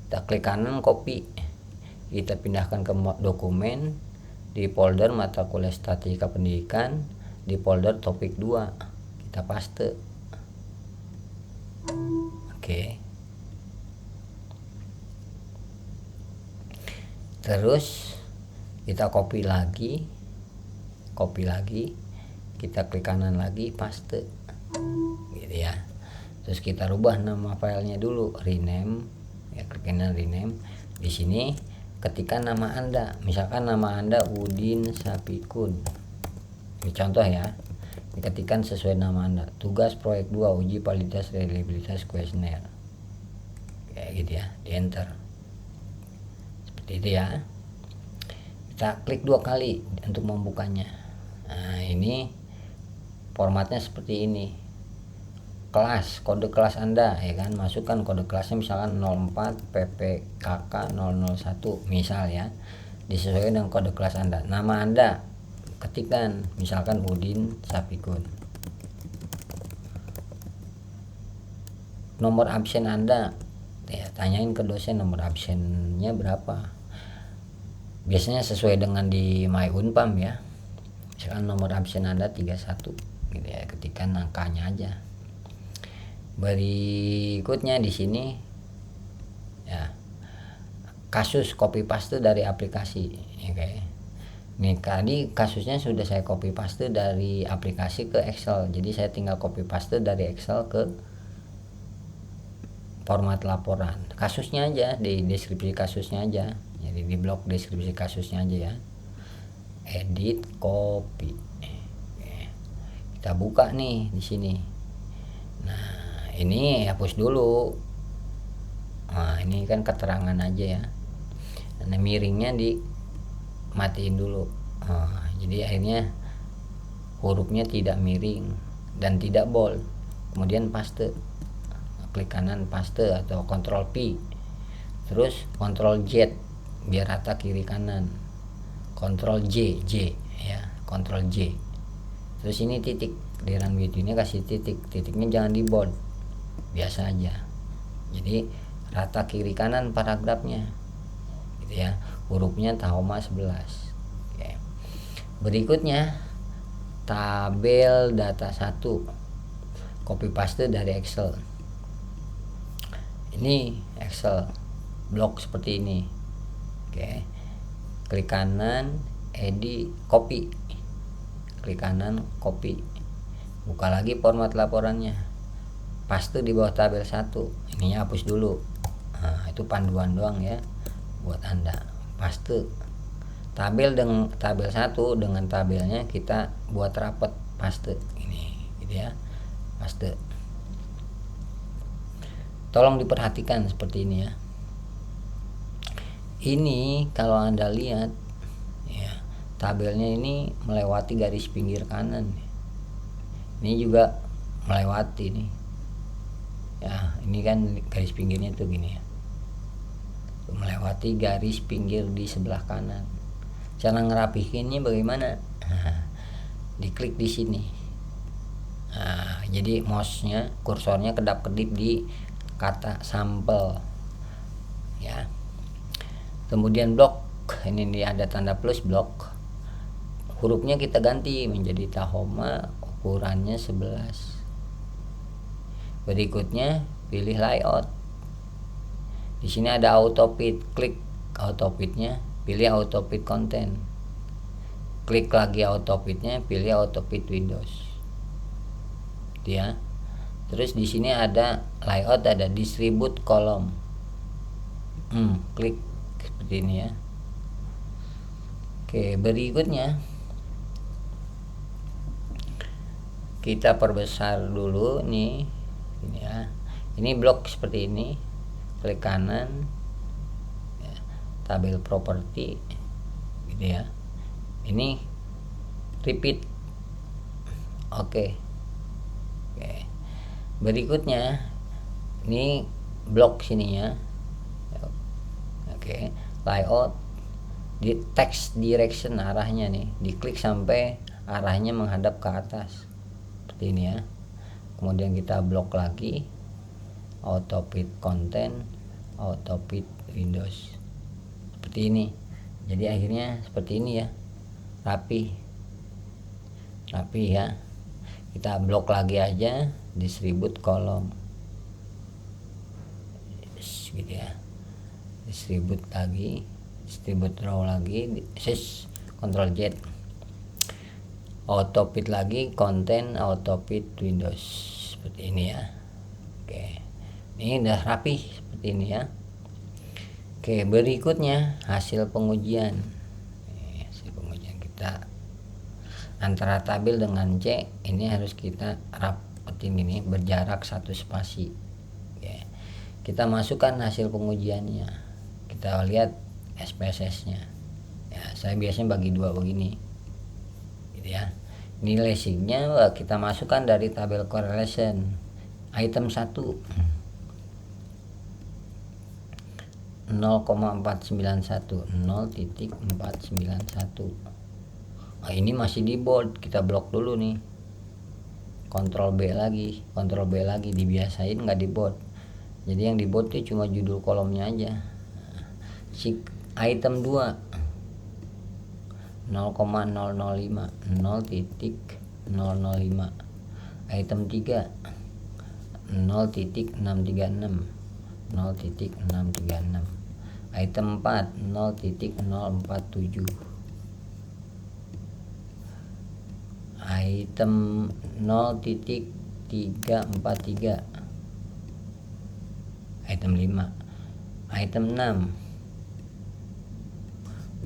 kita klik kanan, copy, kita pindahkan ke dokumen, di folder mata kuliah statistika pendidikan, di folder topik 2 kita kita paste. Oke. Terus kita copy lagi, kita klik kanan lagi, paste gitu ya. Terus kita rubah nama filenya dulu, rename ya, klik kanan rename. Di sini ketikkan nama Anda, misalkan nama Anda Udin Sapikun, ini contoh ya. Diketikkan sesuai nama Anda, tugas proyek 2 uji validitas reliabilitas kuesioner, kayak gitu ya, di enter seperti itu ya. Kita klik 2 kali untuk membukanya. Nah, ini formatnya seperti ini. Kelas, kode kelas Anda ya kan, masukkan kode kelasnya misalkan 04 PPKK 001 misal ya, disesuaikan dengan kode kelas Anda. Nama Anda ketikkan misalkan Udin Sapikun. Nomor absen Anda ya, tanyain ke dosen nomor absennya berapa, biasanya sesuai dengan di My Unpam ya, misalkan nomor absen Anda 31 gitu ya, ketikkan angkanya aja. Berikutnya di sini ya, kasus copy paste dari aplikasi ya, kayak ini tadi kasusnya sudah saya copy paste dari aplikasi ke Excel, jadi saya tinggal copy paste dari Excel ke format laporan. Kasusnya aja di deskripsi kasusnya aja, jadi di blok deskripsi kasusnya aja ya, edit copy. Kita buka nih di sini. Nah ini hapus dulu. Nah ini kan keterangan aja ya, nah miringnya dimatiin dulu. Nah, jadi akhirnya hurufnya tidak miring dan tidak bold. Kemudian paste, klik kanan paste atau Ctrl P, terus Ctrl Z biar rata kiri kanan, Ctrl J ya, Ctrl J. Terus ini titik, di run with ini kasih titik, titiknya jangan di bold, biasa aja, jadi rata kiri kanan paragrafnya gitu ya, hurufnya Tahoma 11. Oke. Berikutnya tabel data 1, copy paste dari Excel. Ini Excel blok seperti ini. Oke, klik kanan edit copy, klik kanan copy, buka lagi format laporannya, paste di bawah tabel 1. Ininya hapus dulu. Nah, itu panduan doang ya buat Anda. Paste tabel dengan tabel 1 dengan tabelnya kita buat rapet, paste ini gitu ya, paste. Tolong diperhatikan seperti ini ya. Ini kalau Anda lihat ya, tabelnya ini melewati garis pinggir kanan. Ini juga melewati nih. Ya, ini kan garis pinggirnya tuh gini ya, melewati garis pinggir di sebelah kanan. Cara ngerapihinnya bagaimana? Nah, diklik di sini. Nah, jadi mouse-nya, kursornya kedap-kedip di kata sampel ya. Kemudian blok, ini ada tanda plus blok, hurufnya kita ganti menjadi Tahoma, ukurannya 11. Berikutnya pilih layout. Di sini ada auto fit, klik auto fitnya, pilih auto fit content. Klik lagi auto fitnya, pilih auto fit Windows. Ya. Terus di sini ada layout, ada distribute kolom. Klik seperti ini ya. Oke, berikutnya kita perbesar dulu nih. Ini ya, ini blok seperti ini, klik kanan ya, tabel properti gitu ya, ini repeat. Oke. Berikutnya ini blok sininya. Oke, layout di text direction, arahnya nih diklik sampai arahnya menghadap ke atas seperti ini ya. Kemudian kita blok lagi auto fit content, auto fit Windows seperti ini. Jadi akhirnya seperti ini ya, rapi ya. kita blok lagi aja, distribute kolom gitu ya, distribute lagi, distribute row lagi, Ctrl Z, auto fit lagi, content auto fit Windows seperti ini ya. Oke, ini udah rapi seperti ini ya. Oke, berikutnya hasil pengujian. Hasil pengujian kita antara tabel dengan C ini harus kita rapetin, ini berjarak 1 spasi. Oke, kita masukkan hasil pengujiannya, kita lihat SPSS nya ya. Saya biasanya bagi dua begini gitu ya. Nilai signya kita masukkan dari tabel correlation item 1 0,491 0,491. Nah, ini masih di bold, kita blok dulu nih, Ctrl B lagi, dibiasain nggak di bold. Jadi yang di bold itu cuma judul kolomnya aja. Item 2 0,005 0,005. Item 3 0,636 0,636. Item 4 0,047. Item 0,343. Item 5. Item 6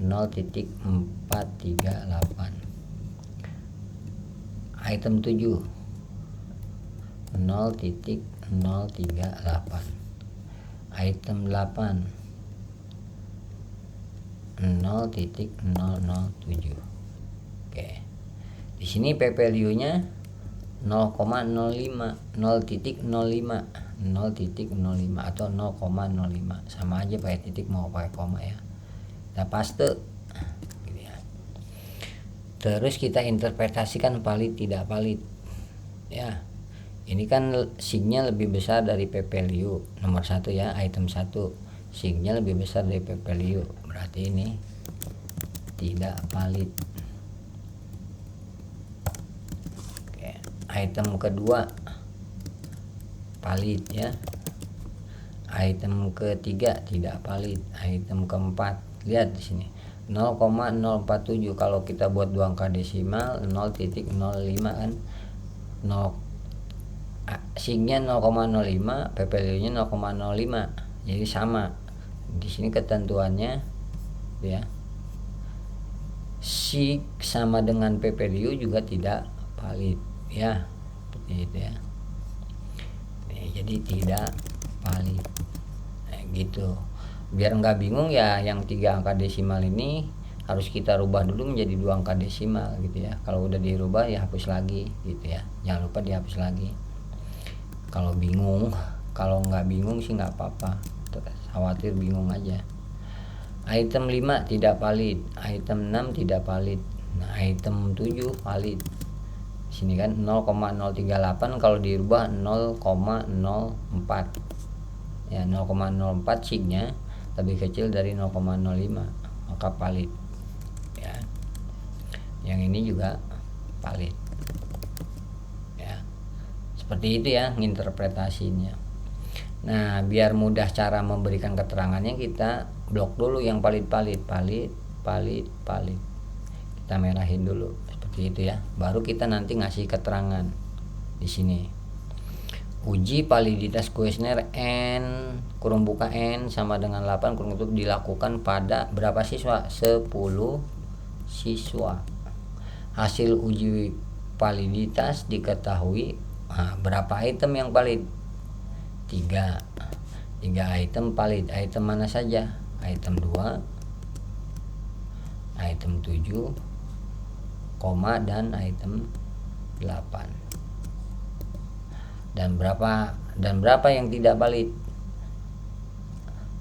0,438. Item 7 0,038. Item 8 0,007. Oke, di sini p value-nya 0,05 0,05 0,05 atau 0,05, sama aja pakai titik mau pakai koma ya. Kita paste gitu ya. Terus kita interpretasikan valid tidak valid ya. Ini kan signya lebih besar dari p value nomor 1 ya, item 1 signya lebih besar dari p value, berarti ini tidak valid. Oke, item kedua valid ya. Item ketiga tidak valid. Item keempat, lihat di sini 0,047. Kalau kita buat 2 angka desimal 0,05 kan, 0 signya 0,05, p value-nya 0,05. Jadi sama. Di sini ketentuannya ya. Sig sama dengan p value juga tidak valid ya. Seperti itu ya. Jadi tidak valid. Nah, gitu. Biar nggak bingung ya, yang 3 angka desimal ini harus kita rubah dulu menjadi 2 angka desimal gitu ya. Kalau udah dirubah ya hapus lagi gitu ya. Jangan lupa dihapus lagi. Kalau bingung, kalau nggak bingung sih nggak apa-apa. Khawatir bingung aja. Item 5 tidak valid, item 6 tidak valid. Nah, item 7 valid. Sini kan 0,038, kalau dirubah 0,04 ya, 0,04 signya lebih kecil dari 0,05 maka valid ya. Yang ini juga valid ya. Seperti itu ya nginterpretasinya. Nah, biar mudah cara memberikan keterangannya, kita blok dulu yang valid. Kita merahin dulu seperti itu ya. Baru kita nanti ngasih keterangan di sini. Uji validitas kuesioner N kurung buka N sama dengan 8 kurung tutup dilakukan pada berapa siswa? 10 siswa. Hasil uji validitas diketahui. Nah, berapa item yang valid? 3 item valid. Item mana saja? Item 2, item 7, koma, dan item 8. Dan berapa yang tidak valid?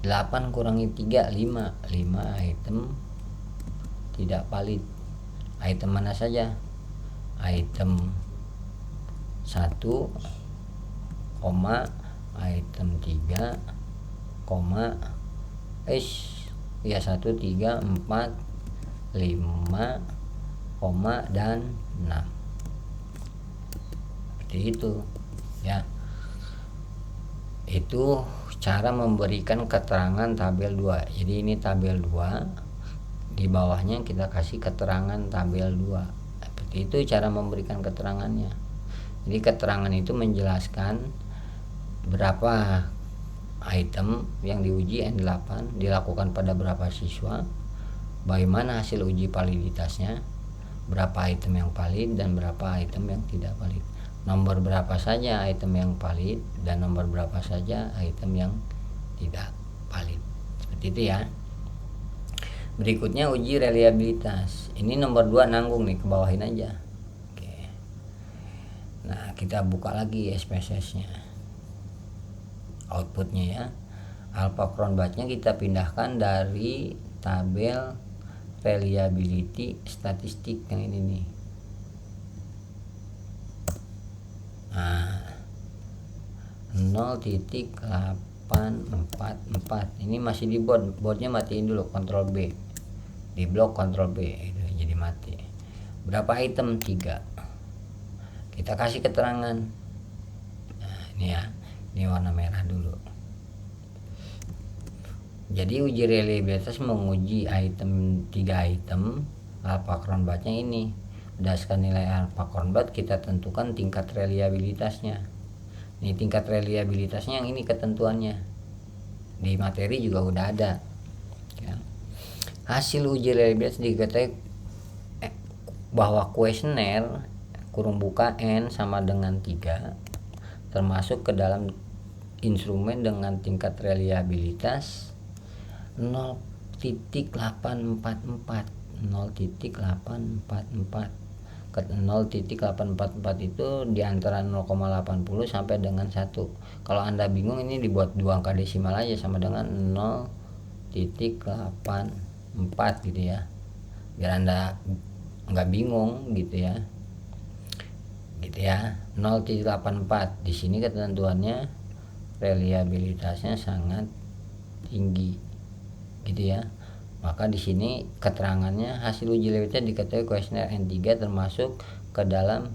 8 kurangi 3, 5 item tidak valid. Item mana saja? Item 1, koma, item 3, koma, ya 1, 3, 4, 5, koma, dan 6. seperti itu ya. Itu cara memberikan keterangan tabel 2. Jadi ini tabel 2, di bawahnya kita kasih keterangan tabel 2. Seperti itu cara memberikan keterangannya. Jadi keterangan itu menjelaskan berapa item yang diuji N8, dilakukan pada berapa siswa, bagaimana hasil uji validitasnya, berapa item yang valid dan berapa item yang tidak valid, nomor berapa saja item yang valid dan nomor berapa saja item yang tidak valid. Seperti itu ya. Berikutnya uji reliabilitas. Ini nomor 2 nanggung nih, ke bawahin aja. Oke. Nah, kita buka lagi SPSS-nya. Outputnya ya. Alpha Cronbach-nya kita pindahkan dari tabel reliability statistik yang ini nih. Nah, 0.844 ini masih di boardnya matiin dulu, Ctrl B, di blok Ctrl B itu jadi mati. Berapa item? 3. Kita kasih keterangan. Nah, ini ya, ini warna merah dulu. Jadi uji reliabilitas menguji item 3 item Alpha Cronbach-nya ini. Berdasarkan nilai Alpha Cronbach kita tentukan tingkat reliabilitasnya. Ini tingkat reliabilitasnya yang ini ketentuannya. Di materi juga udah ada. Ya. Hasil uji reliabilitas diketahui bahwa kuesioner kurung buka N sama dengan 3 termasuk ke dalam instrumen dengan tingkat reliabilitas 0.844. 0.844 itu di antara 0,80 sampai dengan 1. Kalau Anda bingung, ini dibuat 2 angka desimal aja sama dengan 0.84 gitu ya. Biar Anda nggak bingung gitu ya. Gitu ya. 0.84. Di sini ketentuannya reliabilitasnya sangat tinggi. Gitu ya. Maka di sini keterangannya hasil uji reliabilitas diketahui kuesioner N3 termasuk ke dalam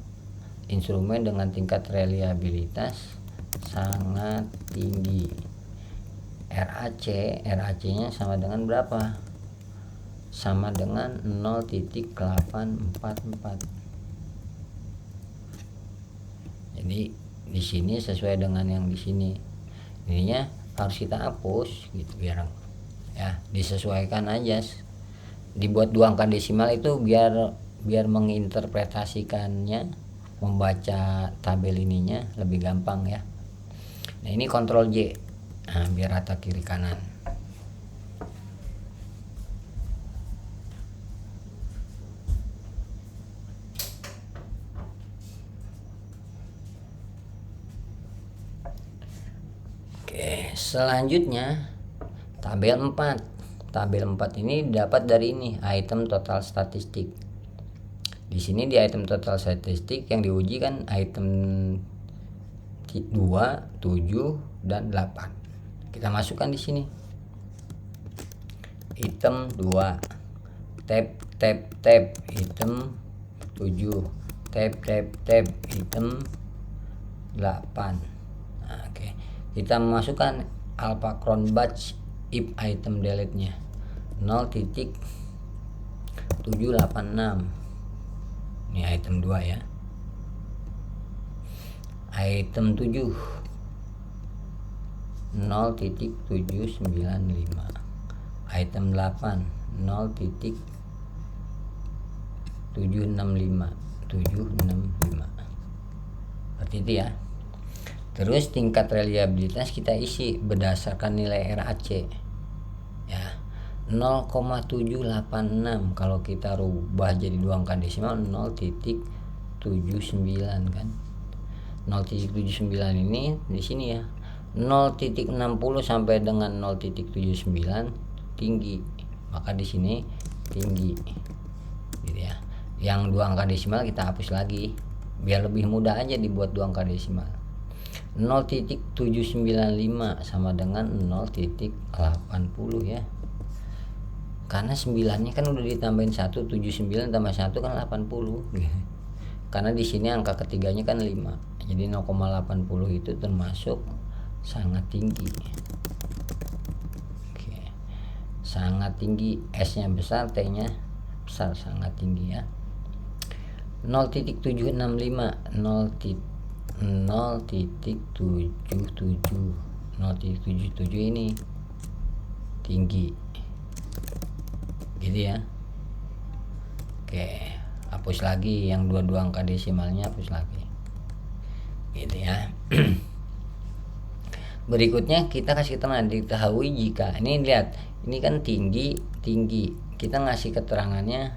instrumen dengan tingkat reliabilitas sangat tinggi. RAC-nya sama dengan berapa? Sama dengan 0.844. Jadi di sini sesuai dengan yang di sini. Ininya harus kita hapus gitu biar ya disesuaikan aja, dibuat 2 angka desimal itu biar menginterpretasikannya, membaca tabel ininya lebih gampang ya. Nah, ini Ctrl J, nah, biar rata kiri kanan. Oke, selanjutnya tabel 4. Tabel 4 ini dapat dari ini, item total statistik. Di sini di item total statistik yang diuji kan item 2, 7 dan 8. Kita masukkan di sini. Item 2 tab item 7 tab item 8. Nah, oke. Kita masukkan Alpha Cronbach if item delete-nya 0.786. Ini item 2 ya. Item 7 0.795. Item 8 0.765. Seperti itu ya. Terus tingkat reliabilitas kita isi berdasarkan nilai RAC ya, 0,786. Kalau kita rubah jadi 2 angka desimal 0.79 kan. 0.79 ini di sini ya. 0.60 sampai dengan 0.79 tinggi. Maka di sini tinggi. Gitu ya. Yang 2 angka desimal kita hapus lagi biar lebih mudah aja dibuat 2 angka desimal. 0.795 sama dengan 0.80 ya. Karena 9-nya kan udah ditambahin 1, 79 tambah 1 kan 80. Karena di sini angka ketiganya kan 5. Jadi 0,80 itu termasuk sangat tinggi. Oke. Sangat tinggi, S-nya besar, T-nya besar, sangat tinggi ya. 0,765 0,77 ini tinggi gitu ya. Oke, hapus lagi yang 22 angka desimalnya, hapus lagi gitu ya. Berikutnya kita kasih keterangan, diketahui jika ini, lihat ini kan tinggi, kita ngasih keterangannya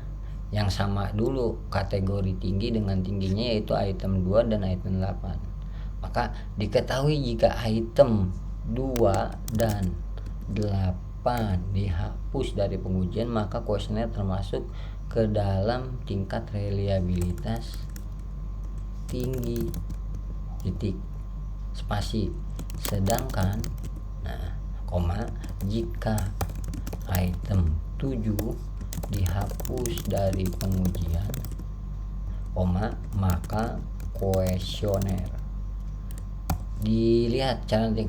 yang sama dulu, kategori tinggi dengan tingginya, yaitu item 2 dan item 8. Maka diketahui jika item 2 dan 8 dihapus dari pengujian, maka kuesioner termasuk ke dalam tingkat reliabilitas tinggi, titik, spasi. Sedangkan jika item 7 dihapus dari pengujian, maka kuesioner, dilihat cara nanti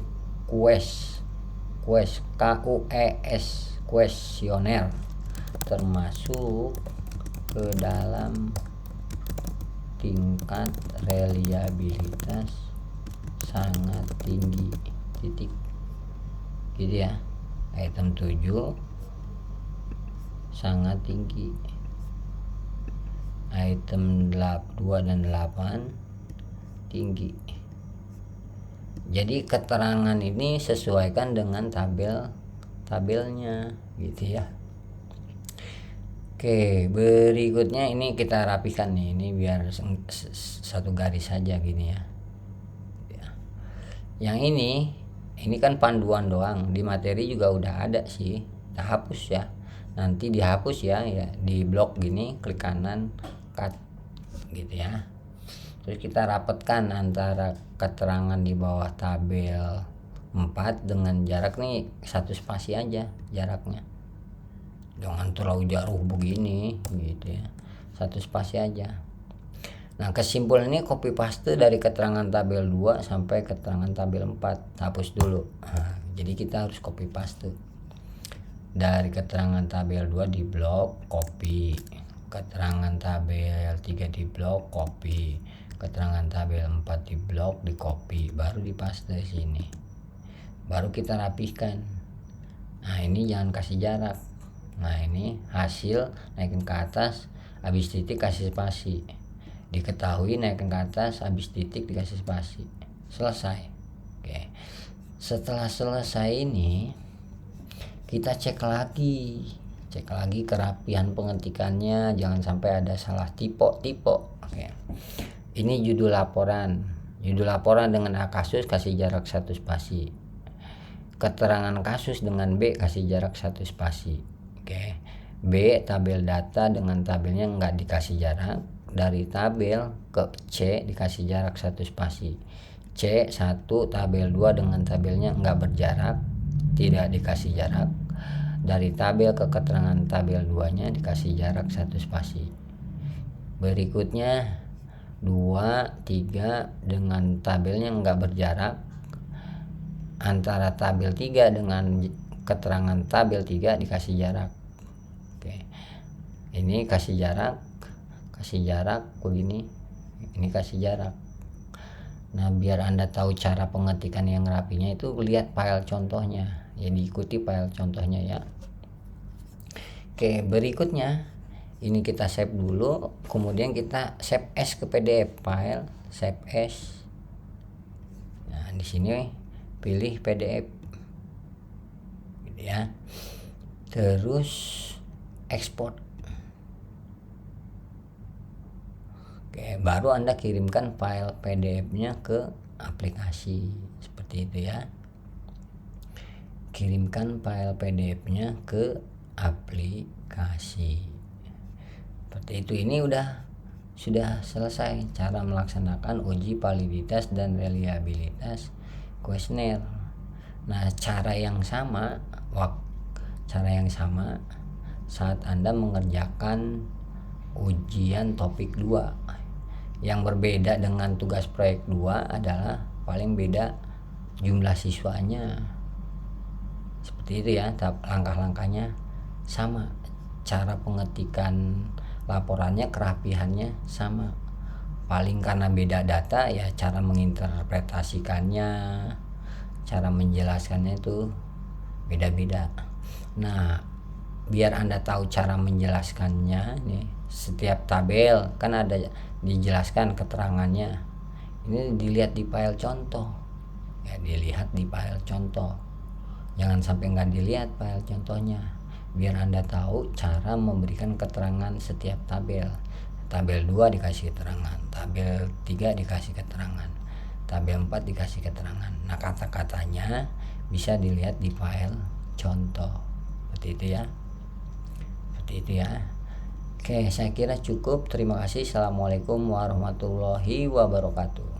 kuesioner termasuk ke dalam tingkat reliabilitas sangat tinggi, titik gitu ya. Item 7 sangat tinggi, item 2 dan 8 tinggi. Jadi keterangan ini sesuaikan dengan tabelnya gitu ya. Oke, berikutnya ini kita rapikan nih, ini biar satu garis saja gini ya. Yang ini kan panduan doang, di materi juga udah ada sih, kita hapus ya. Nanti dihapus ya di blok gini, klik kanan, cut gitu ya. Terus kita rapatkan antara keterangan di bawah tabel 4 dengan jarak nih 1 spasi aja jaraknya, jangan terlalu jauh begini gitu ya, 1 spasi aja. Nah, kesimpulan ini copy paste dari keterangan tabel 2 sampai keterangan tabel 4, hapus dulu. Jadi kita harus copy paste dari keterangan tabel 2 di blok, copy, keterangan tabel 3 di blok, copy, keterangan tabel 4 di blok, di copy, baru di paste sini, baru kita rapihkan. Nah, ini jangan kasih jarak. Nah, ini hasil naikin ke atas, habis titik kasih spasi, diketahui naikin ke atas, habis titik dikasih spasi, selesai. Oke, setelah selesai ini kita cek lagi kerapian pengetikannya, jangan sampai ada salah tipe. Oke, ini judul laporan dengan A kasus kasih jarak 1 spasi, keterangan kasus dengan B kasih jarak 1 spasi. Oke, B tabel data dengan tabelnya nggak dikasih jarak, dari tabel ke C dikasih jarak 1 spasi. C1 tabel 2 dengan tabelnya nggak berjarak, tidak dikasih jarak, dari tabel ke keterangan tabel 2 nya dikasih jarak 1 spasi. Berikutnya 2, 3 dengan tabelnya nggak berjarak, antara tabel 3 dengan keterangan tabel 3 dikasih jarak. Oke, ini kasih jarak begini, ini kasih jarak. Nah, biar Anda tahu cara pengetikan yang rapinya itu, lihat file contohnya ya, diikuti file contohnya ya. Oke, berikutnya ini kita save dulu, kemudian kita save as ke PDF file, save as. Nah, di sini pilih PDF gitu ya, terus ekspor. Oke, baru Anda kirimkan file PDF-nya ke aplikasi seperti itu ya. Kirimkan file PDF-nya ke aplikasi seperti itu. Ini sudah selesai cara melaksanakan uji validitas dan reliabilitas kuesioner. Nah, cara yang sama saat Anda mengerjakan ujian topik 2, Yang berbeda dengan tugas proyek 2 adalah paling beda jumlah siswanya. Seperti itu ya, langkah-langkahnya sama, cara pengetikan laporannya, kerapihannya sama. Paling karena beda data ya, cara menginterpretasikannya, cara menjelaskannya itu beda-beda. Nah, biar Anda tahu cara menjelaskannya nih, setiap tabel kan ada dijelaskan keterangannya. Ini dilihat di file contoh. Ya, dilihat di file contoh. Jangan sampai nggak dilihat file contohnya. Biar Anda tahu cara memberikan keterangan setiap tabel. Tabel 2 dikasih keterangan, tabel 3 dikasih keterangan, tabel 4 dikasih keterangan. Nah, kata-katanya bisa dilihat di file contoh. Seperti itu ya. Seperti itu ya. Oke, saya kira cukup. Terima kasih. Assalamualaikum warahmatullahi wabarakatuh.